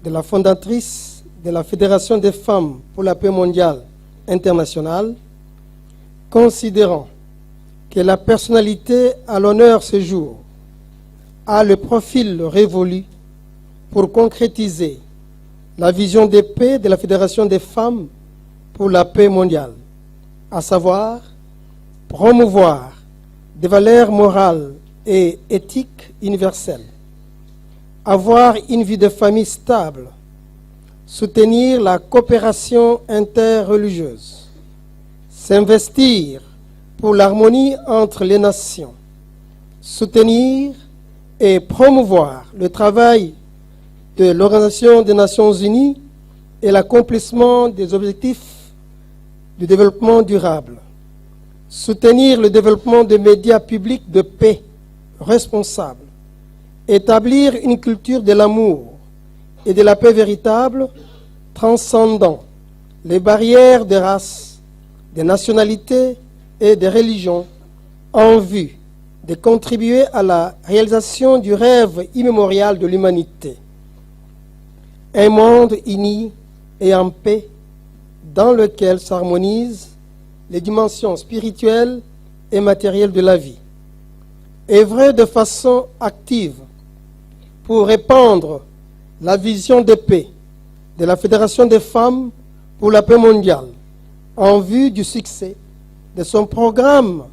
de la fondatrice de la Fédération des femmes pour la paix mondiale internationale, considérant que la personnalité à l'honneur ce jour a le profil révolu pour concrétiser la vision de paix de la Fédération des femmes pour la paix mondiale, à savoir promouvoir des valeurs morales et éthiques universelles, avoir une vie de famille stable, soutenir la coopération interreligieuse, s'investir pour l'harmonie entre les nations, soutenir et promouvoir le travail de l'Organisation des Nations Unies et l'accomplissement des objectifs du développement durable, soutenir le développement des médias publics de paix responsables, établir une culture de l'amour et de la paix véritable, transcendant les barrières de race, de nationalités et de religions, en vue de contribuer à la réalisation du rêve immémorial de l'humanité. Un monde uni et en paix dans lequel s'harmonisent les dimensions spirituelles et matérielles de la vie. Œuvrer de façon active pour répandre la vision de paix de la Fédération des femmes pour la paix mondiale en vue du succès de son programme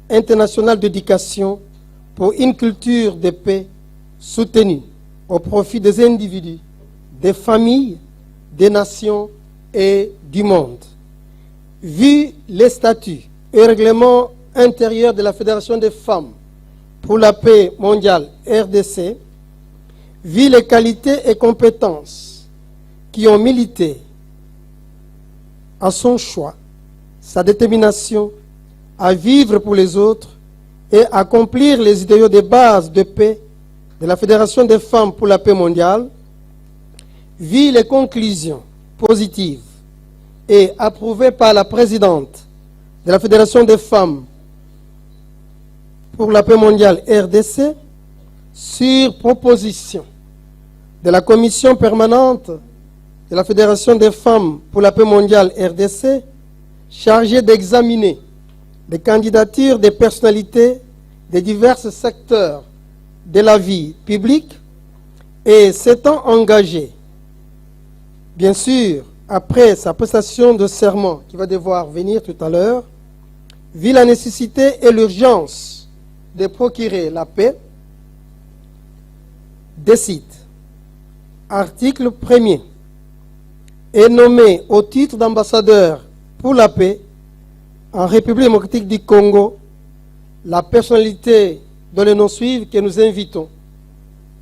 international d'éducation pour une culture de paix soutenue au profit des individus, des familles, des nations et du monde. Vu les statuts et règlements intérieurs de la Fédération des femmes pour la paix mondiale RDC, vu les qualités et compétences qui ont milité à son choix, sa détermination à vivre pour les autres et accomplir les idéaux de base de paix de la Fédération des femmes pour la paix mondiale, vu les conclusions positives et approuvées par la présidente de la Fédération des femmes pour la paix mondiale RDC, sur proposition de la commission permanente de la Fédération des femmes pour la paix mondiale RDC, chargée d'examiner les candidatures des personnalités des divers secteurs de la vie publique et s'étant engagée, bien sûr, après sa prestation de serment qui va devoir venir tout à l'heure, vu la nécessité et l'urgence de procurer la paix, décide, article 1er, est nommé au titre d'ambassadeur pour la paix en République démocratique du Congo la personnalité dont les noms suivent que nous invitons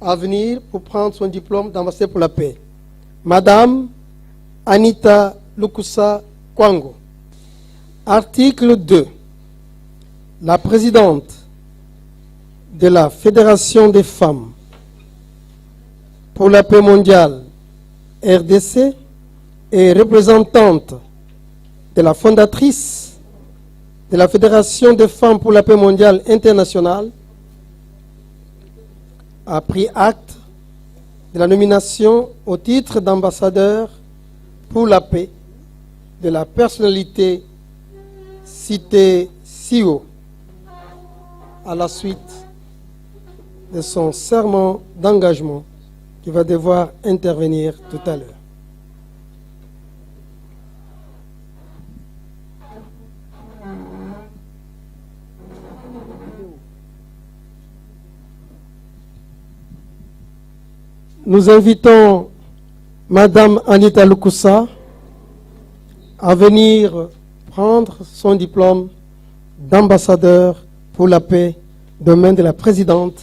à venir pour prendre son diplôme d'ambassadeur pour la paix. Madame Anita Lukusa Kwango. Article 2. La présidente de la Fédération des femmes pour la paix mondiale RDC et représentante de la fondatrice de la Fédération des femmes pour la paix mondiale internationale a pris acte de la nomination au titre d'ambassadeur pour la paix de la personnalité citée si haut à la suite de son serment d'engagement qui va devoir intervenir tout à l'heure. Nous invitons Madame Anita Lukusa à venir prendre son diplôme d'ambassadeur pour la paix, de main de la présidente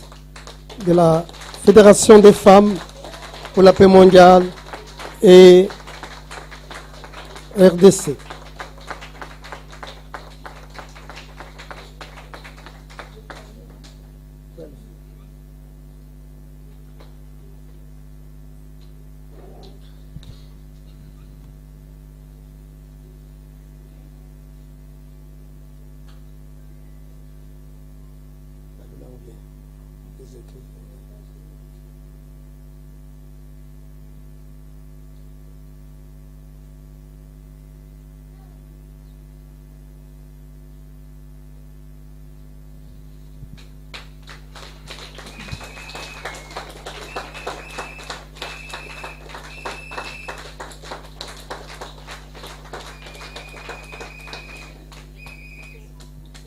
de la Fédération des femmes pour la paix mondiale et RDC.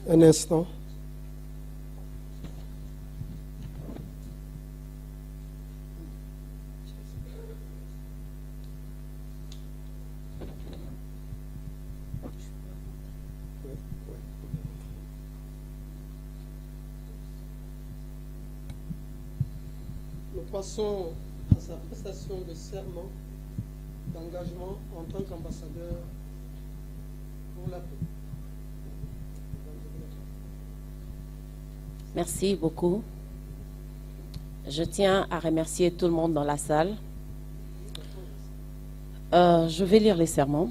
Un instant. Nous passons à sa prestation de serment d'engagement en tant qu'ambassadeur pour la paix. Merci beaucoup. Je tiens à remercier tout le monde dans la salle. Je vais lire les sermons.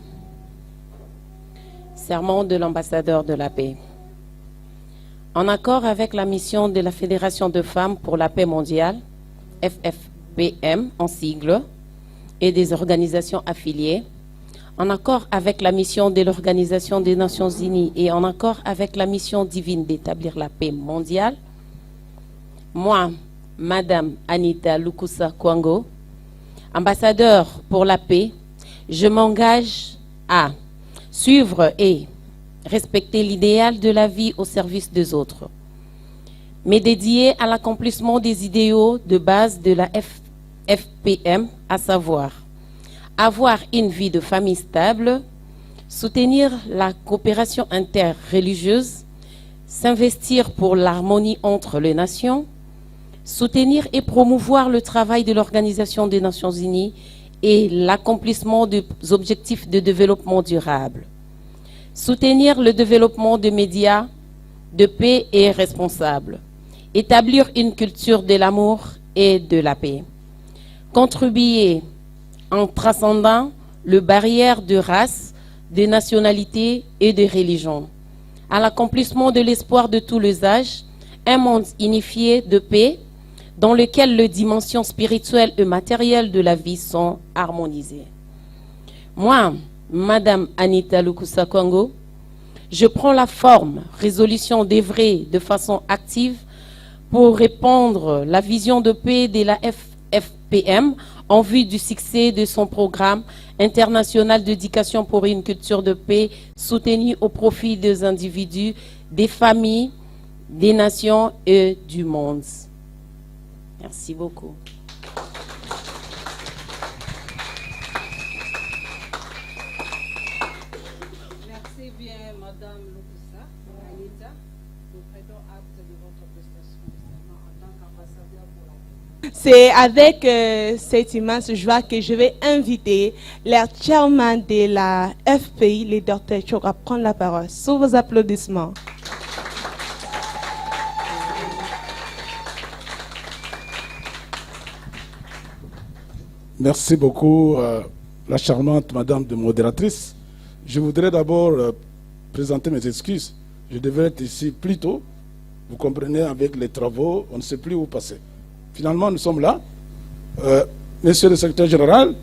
Sermon de l'ambassadeur de la paix. En accord avec la mission de la Fédération de femmes pour la paix mondiale, FFPM en sigle, et des organisations affiliées, en accord avec la mission de l'Organisation des Nations Unies et en accord avec la mission divine d'établir la paix mondiale, moi, Madame Anita Lukusa Kwango, ambassadeur pour la paix, je m'engage à suivre et respecter l'idéal de la vie au service des autres, me dédier à l'accomplissement des idéaux de base de la FFPM, à savoir avoir une vie de famille stable, soutenir la coopération interreligieuse, s'investir pour l'harmonie entre les nations, soutenir et promouvoir le travail de l'Organisation des Nations Unies et l'accomplissement des objectifs de développement durable, soutenir le développement des médias de paix et responsables, établir une culture de l'amour et de la paix, contribuer en transcendant les barrières de race, de nationalité et de religion, à l'accomplissement de l'espoir de tous les âges, un monde unifié de paix dans lequel les dimensions spirituelles et matérielles de la vie sont harmonisées. Moi, Madame Anita Lukusa Kwango, je prends la forme, résolution d'œuvrer de façon active pour répandre la vision de paix de la FFPM en vue du succès de son programme international d'éducation pour une culture de paix soutenu au profit des individus, des familles, des nations et du monde. Merci beaucoup. Merci bien, Madame Lukusa. Anita, nous prenons acte de votre prestation de serment en tant qu'ambassadeur pour la paix. C'est avec cette immense joie que je vais inviter le chairman de la FPI, le Dr Chok, à prendre la parole. Sous vos applaudissements. Merci beaucoup, la charmante madame de modératrice. Je voudrais d'abord présenter mes excuses. Je devais être ici plus tôt. Vous comprenez, avec les travaux, on ne sait plus où passer. Finalement, nous sommes là. Monsieur le secrétaire général,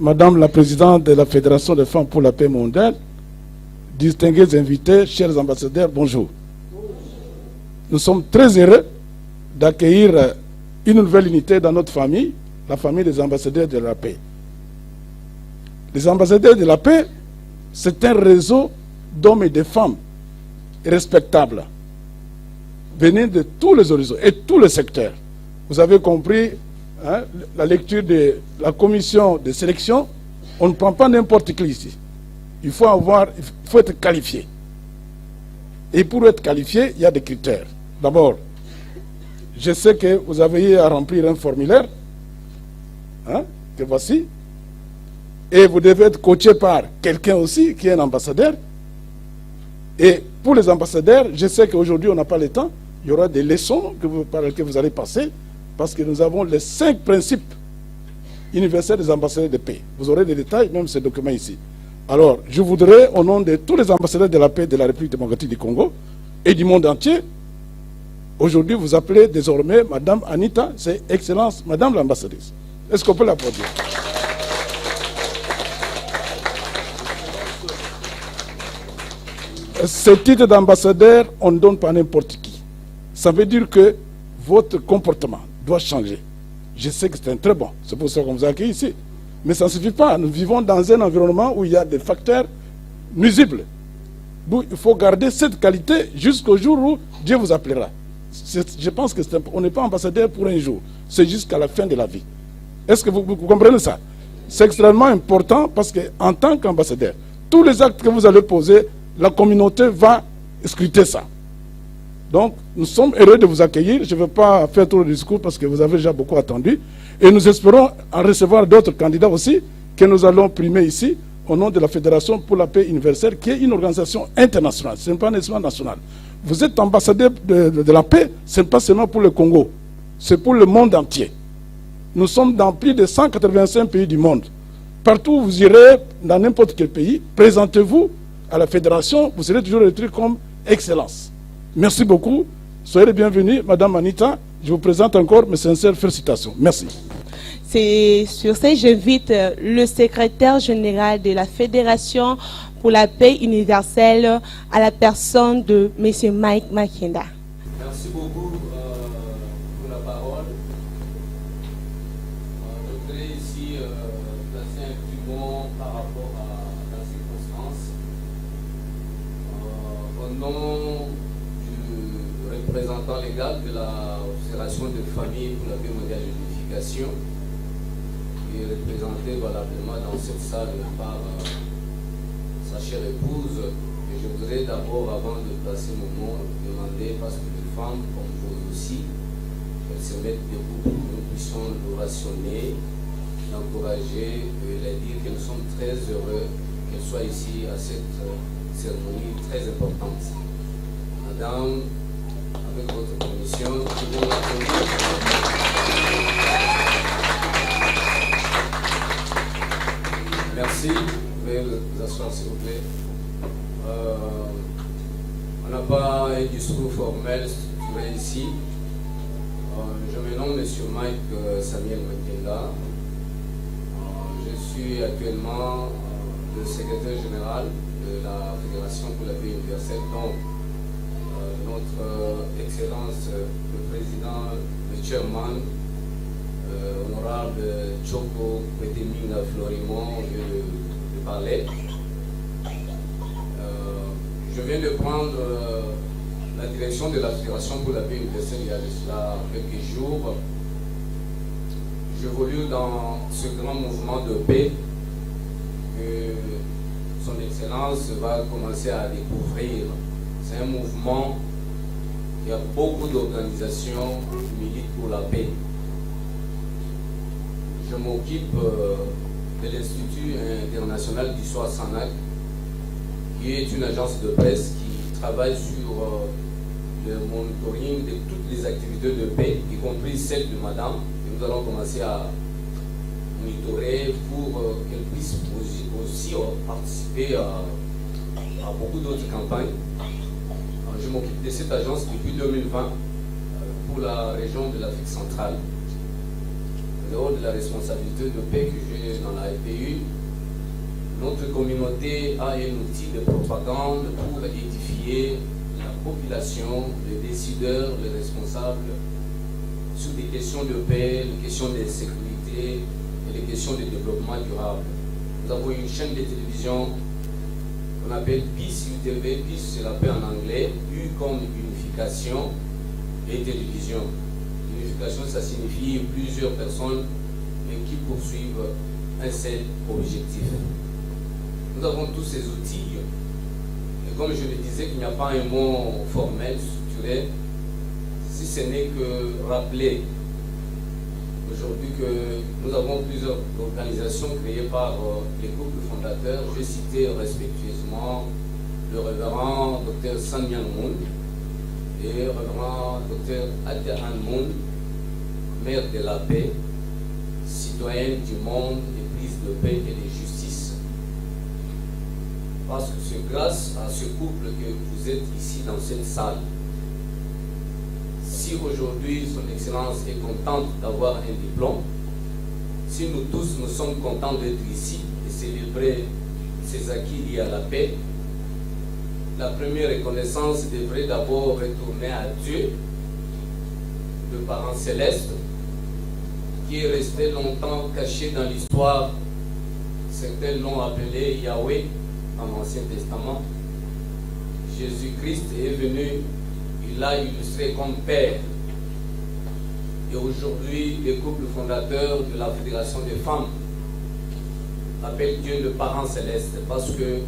madame la présidente de la Fédération des femmes pour la paix mondiale, distingués invités, chers ambassadeurs, bonjour. Nous sommes très heureux d'accueillir une nouvelle unité dans notre famille, la famille des ambassadeurs de la paix. Les ambassadeurs de la paix, c'est un réseau d'hommes et de femmes respectables, venant de tous les horizons et tous les secteurs. Vous avez compris, hein, la lecture de la commission de sélection, on ne prend pas n'importe qui ici. Il faut être qualifié. Et pour être qualifié, il y a des critères. D'abord, je sais que vous avez à remplir un formulaire, que voici, et vous devez être coaché par quelqu'un aussi qui est un ambassadeur. Et pour les ambassadeurs, je sais qu'aujourd'hui on n'a pas le temps, il y aura des leçons par lesquelles vous allez passer, parce que nous avons les 5 principes universels des ambassadeurs de paix. Vous aurez des détails, même ces documents ici. Alors, je voudrais, au nom de tous les ambassadeurs de la paix de la République démocratique du Congo et du monde entier, aujourd'hui vous appelez désormais Madame Anita, c'est Excellence, Madame l'ambassadrice. Est-ce qu'on peut l'applaudir? Ce titre d'ambassadeur, on ne donne pas à n'importe qui. Ça veut dire que votre comportement doit changer. Je sais que c'est un très bon, c'est pour ça qu'on vous a accueilli ici. Mais ça ne suffit pas. Nous vivons dans un environnement où il y a des facteurs nuisibles. Donc, il faut garder cette qualité jusqu'au jour où Dieu vous appellera. Je pense qu'on n'est pas ambassadeur pour un jour. C'est jusqu'à la fin de la vie. Est-ce que vous comprenez ça? C'est extrêmement important parce qu'en tant qu'ambassadeur, tous les actes que vous allez poser, la communauté va scruter ça. Donc, nous sommes heureux de vous accueillir. Je ne veux pas faire trop de discours parce que vous avez déjà beaucoup attendu. Et nous espérons en recevoir d'autres candidats aussi que nous allons primer ici au nom de la Fédération pour la paix universelle, qui est une organisation internationale. Ce n'est pas un événement national. Vous êtes ambassadeur de la paix, ce n'est pas seulement pour le Congo, c'est pour le monde entier. Nous sommes dans plus de 185 pays du monde. Partout où vous irez, dans n'importe quel pays, présentez-vous à la Fédération, vous serez toujours retenus comme Excellence. Merci beaucoup. Soyez les bienvenus, Madame Anita. Je vous présente encore mes sincères félicitations. Merci. C'est sur ce, j'invite le secrétaire général de la Fédération pour la paix universelle à la personne de M. Mike Makinda. Merci beaucoup pour la parole. Je voudrais ici placer un petit mot par rapport à la circonstance. Au nom du représentant légal de la Fédération de familles pour la paix mondiale et l'unification, qui est représenté valablement dans cette salle par sa chère épouse, et je voudrais d'abord, avant de passer mon mot, demander, parce que les femmes, comme vous aussi, qu'elles se mettent debout pour que nous puissions l'orationner, l'encourager et leur dire que nous sommes très heureux qu'elle soit ici à cette cérémonie très importante. Madame, avec votre permission, je vais l'applaudir. Merci. Vous pouvez vous asseoir, s'il vous plaît. On n'a pas un discours formel structuré ici. Je me nomme M. Mike Samuel Makinda. Je suis actuellement le secrétaire général de la Fédération pour la paix universelle, dont notre Excellence le Président, le Chairman, honorable Choko Kweteminga Florimont de parler. Je viens de prendre la direction de la Fédération pour la paix universelle il y a de cela quelques jours. J'évolue dans ce grand mouvement de paix que Son Excellence va commencer à découvrir. C'est un mouvement qui a beaucoup d'organisations qui militent pour la paix. Je m'occupe de l'Institut international d'histoire SANAC, qui est une agence de presse qui travaille sur le monitoring de toutes les activités de paix, y compris celle de Madame, que nous allons commencer à monitorer pour qu'elle puisse aussi participer à beaucoup d'autres campagnes. Je m'occupe de cette agence depuis 2020 pour la région de l'Afrique centrale. En dehors de la responsabilité de paix que j'ai dans la FPU, notre communauté a un outil de propagande pour édifier la population, les décideurs, les responsables sur des questions de paix, les questions de sécurité et les questions de développement durable. Nous avons une chaîne de télévision qu'on appelle Peace UTV. Peace, c'est la paix en anglais. U comme unification et télévision. Unification, ça signifie plusieurs personnes mais qui poursuivent un seul objectif. Nous avons tous ces outils Et comme je le disais, qu'il n'y a pas un mot formel, structuré, si ce n'est que rappeler aujourd'hui que nous avons plusieurs organisations créées par les couples fondateurs. Je citais respectueusement le révérend Dr Sanyan Moun et le révérend Dr Atia Han Moun, mère de la paix, citoyenne du monde, église de paix et de justice. Parce que c'est grâce à ce couple que vous êtes ici dans cette salle. Si aujourd'hui son Excellence est contente d'avoir un diplôme, si nous tous nous sommes contents d'être ici et célébrer ces acquis liés à la paix, la première reconnaissance devrait d'abord retourner à Dieu, le parent céleste, qui est resté longtemps caché dans l'histoire. Certains l'ont appelé Yahweh dans l'Ancien Testament. Jésus-Christ est venu, il l'a illustré comme Père. Et aujourd'hui, les couples fondateurs de la Fédération des femmes appellent Dieu le parent céleste, parce que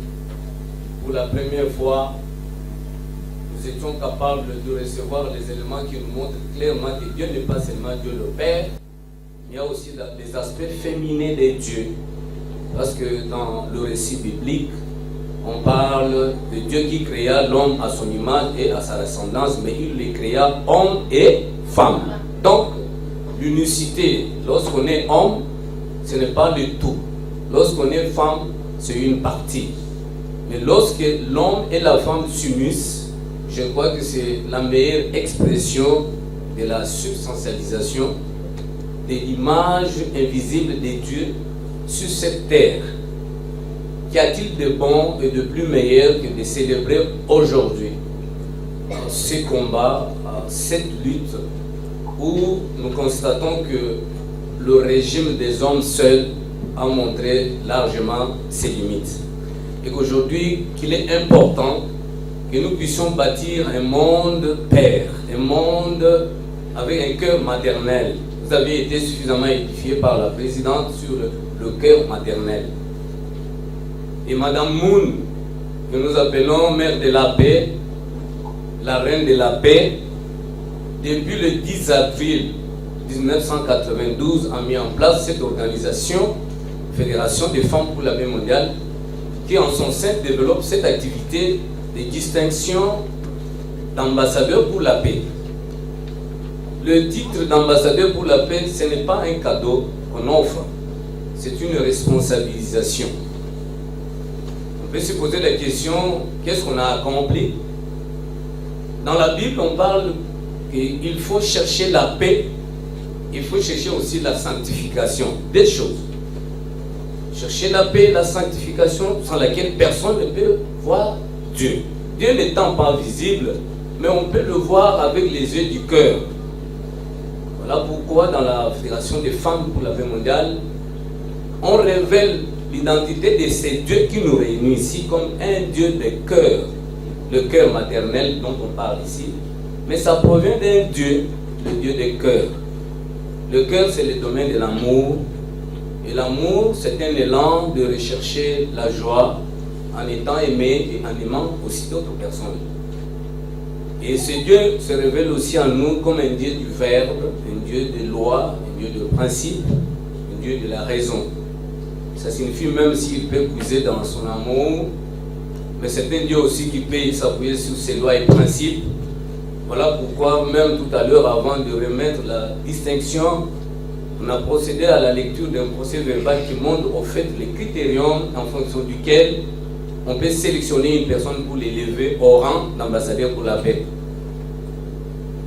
pour la première fois, nous étions capables de recevoir les éléments qui nous montrent clairement que Dieu n'est pas seulement Dieu le Père, il y a aussi les aspects féminins de Dieu. Parce que dans le récit biblique, on parle de Dieu qui créa l'homme à son image et à sa ressemblance, mais il les créa homme et femme. Donc, l'unicité, lorsqu'on est homme, ce n'est pas le tout. Lorsqu'on est femme, c'est une partie. Mais lorsque l'homme et la femme s'unissent, je crois que c'est la meilleure expression de la substantialisation de l'image invisible de Dieu sur cette terre. Qu'y a-t-il de bon et de plus meilleur que de célébrer aujourd'hui ce combat, cette lutte, où nous constatons que le régime des hommes seuls a montré largement ses limites. Et qu'aujourd'hui, qu'il est important que nous puissions bâtir un monde père, un monde avec un cœur maternel. Vous avez été suffisamment édifié par la présidente sur le cœur maternel. Et Madame Moon, que nous appelons mère de la paix, la reine de la paix, depuis le 10 avril 1992, a mis en place cette organisation, Fédération des femmes pour la paix mondiale, qui en son sein développe cette activité de distinction d'ambassadeur pour la paix. Le titre d'ambassadeur pour la paix, ce n'est pas un cadeau qu'on offre, c'est une responsabilisation. On peut se poser la question, qu'est-ce qu'on a accompli? Dans la Bible, on parle qu'il faut chercher la paix, il faut chercher aussi la sanctification, des choses. Chercher la paix et la sanctification sans laquelle personne ne peut voir Dieu. Dieu n'étant pas visible, mais on peut le voir avec les yeux du cœur. Voilà pourquoi dans la Fédération des femmes pour la paix mondiale, on révèle l'identité de ces dieux qui nous réunissent ici comme un Dieu de cœur, le cœur maternel dont on parle ici. Mais ça provient d'un Dieu, le Dieu de cœur. Le cœur, c'est le domaine de l'amour. Et l'amour, c'est un élan de rechercher la joie en étant aimé et en aimant aussi d'autres personnes. Et ce Dieu se révèle aussi en nous comme un Dieu du verbe, un Dieu de loi, un Dieu de principe, un Dieu de la raison. Ça signifie même s'il peut puiser dans son amour, mais c'est un Dieu aussi qui peut s'appuyer sur ses lois et principes. Voilà pourquoi même tout à l'heure, avant de remettre la distinction, on a procédé à la lecture d'un procès verbal qui montre au fait les critériums en fonction duquel on peut sélectionner une personne pour l'élever au rang d'ambassadeur pour la paix.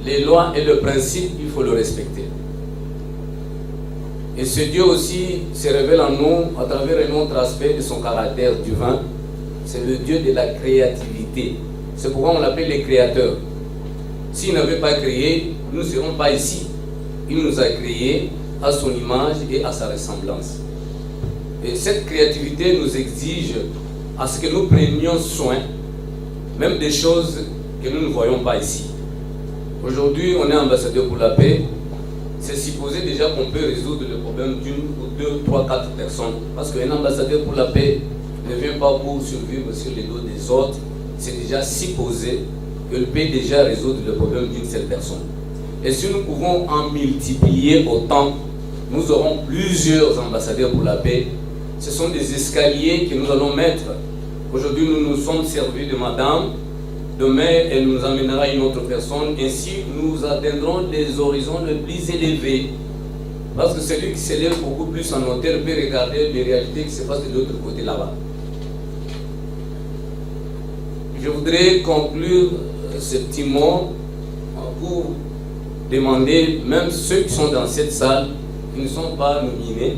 Les lois et le principe, il faut le respecter. Et ce Dieu aussi se révèle en nous à travers un autre aspect de son caractère divin. C'est le Dieu de la créativité. C'est pourquoi on l'appelle les créateurs. S'il n'avait pas créé, nous ne serions pas ici. Il nous a créés à son image et à sa ressemblance. Et cette créativité nous exige à ce que nous prenions soin, même des choses que nous ne voyons pas ici. Aujourd'hui, on est ambassadeur pour la paix. C'est supposé déjà qu'on peut résoudre le problème d'une ou deux, trois, quatre personnes. Parce qu'un ambassadeur pour la paix ne vient pas pour survivre sur les dos des autres. c'est déjà supposé que peut déjà résoudre le problème d'une seule personne. Et si nous pouvons en multiplier autant, nous aurons plusieurs ambassadeurs pour la paix. Ce sont des escaliers que nous allons mettre. Aujourd'hui, nous nous sommes servis de madame. Demain, elle nous amènera une autre personne. Ainsi, nous atteindrons des horizons les plus élevés. Parce que celui qui s'élève beaucoup plus en hauteur peut regarder les réalités qui se passent de l'autre côté là-bas. Je voudrais conclure ce petit mot pour demander, même ceux qui sont dans cette salle, qui ne sont pas nominés,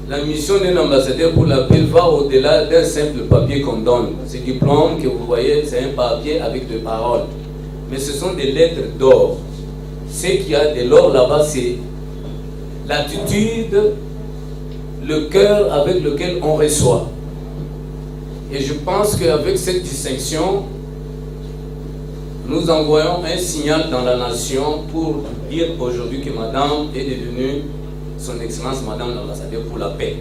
la mission d'un ambassadeur pour la paix va au-delà d'un simple papier qu'on donne. Ce diplôme que vous voyez, c'est un papier avec des paroles. Mais ce sont des lettres d'or. Ce qu'il y a de l'or là-bas, c'est l'attitude, le cœur avec lequel on reçoit. Et je pense qu'avec cette distinction, nous envoyons un signal dans la nation pour dire aujourd'hui que madame est devenue son Excellence Madame l'ambassadeur pour la paix.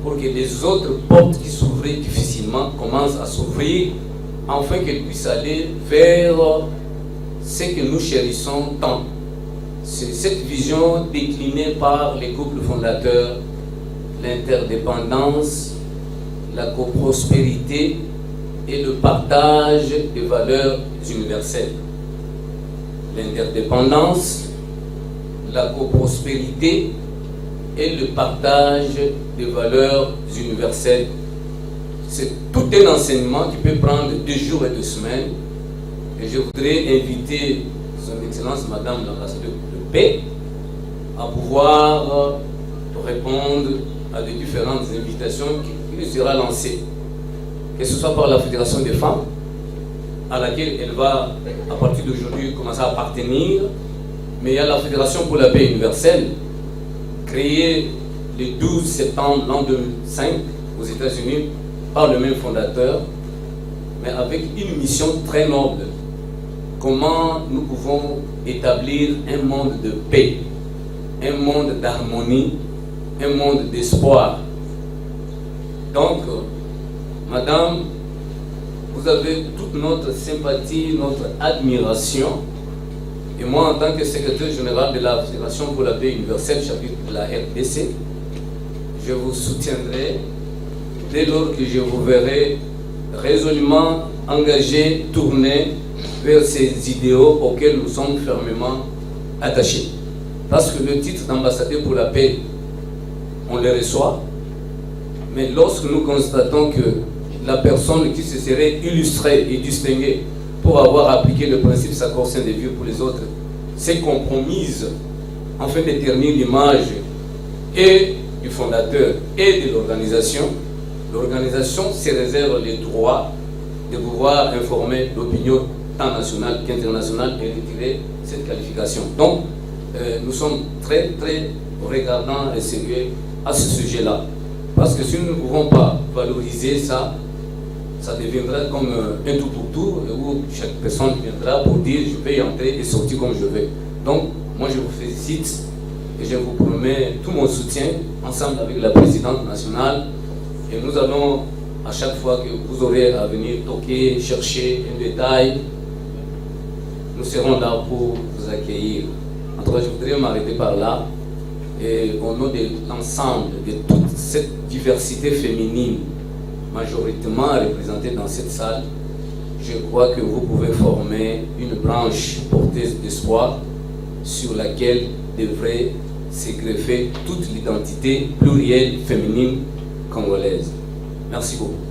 Pour que les autres portes qui s'ouvraient difficilement commencent à s'ouvrir, afin qu'elle puisse aller vers ce que nous chérissons tant. C'est cette vision déclinée par les couples fondateurs, l'interdépendance, la coprospérité et le partage des valeurs universelles. L'interdépendance, la coprospérité et le partage des valeurs universelles. C'est tout un enseignement qui peut prendre 2 jours et 2 semaines. Et je voudrais inviter Son Excellence Madame l'ambassadeur de paix à pouvoir répondre à des différentes invitations qui lui sera lancées. Que ce soit par la Fédération des femmes, à laquelle elle va, à partir d'aujourd'hui, commencer à appartenir, mais il y a la Fédération pour la paix universelle, créée le 12 septembre l'an 2005 aux États-Unis par le même fondateur, mais avec une mission très noble. Comment nous pouvons établir un monde de paix, un monde d'harmonie, un monde d'espoir. Donc, Madame, vous avez toute notre sympathie, notre admiration. Et moi, en tant que secrétaire général de la Fédération pour la paix universelle, chapitre de la RDC, je vous soutiendrai dès lors que je vous verrai résolument engagé, tourné vers ces idéaux auxquels nous sommes fermement attachés. Parce que le titre d'ambassadeur pour la paix, on le reçoit, mais lorsque nous constatons que la personne qui se serait illustrée et distinguée pour avoir appliqué le principe Sacre Saint de Dieu pour les autres, s'est compromise afin de ternir l'image et du fondateur et de l'organisation, l'organisation se réserve les droits de pouvoir informer l'opinion tant nationale qu'internationale et retirer cette qualification. Donc, nous sommes très très regardants et sérieux à ce sujet-là. Parce que si nous ne pouvons pas valoriser ça, ça deviendra comme un tout pour tout, où chaque personne viendra pour dire je vais y entrer et sortir comme je veux. Donc, moi je vous félicite et je vous promets tout mon soutien ensemble avec la présidente nationale. Et nous allons, à chaque fois que vous aurez à venir toquer, chercher un détail, nous serons là pour vous accueillir. En tout cas, je voudrais m'arrêter par là. Et au nom de l'ensemble de toute cette diversité féminine, majoritairement représentée dans cette salle, je crois que vous pouvez former une branche porteuse d'espoir sur laquelle devrait se greffer toute l'identité plurielle féminine congolaise. Merci beaucoup.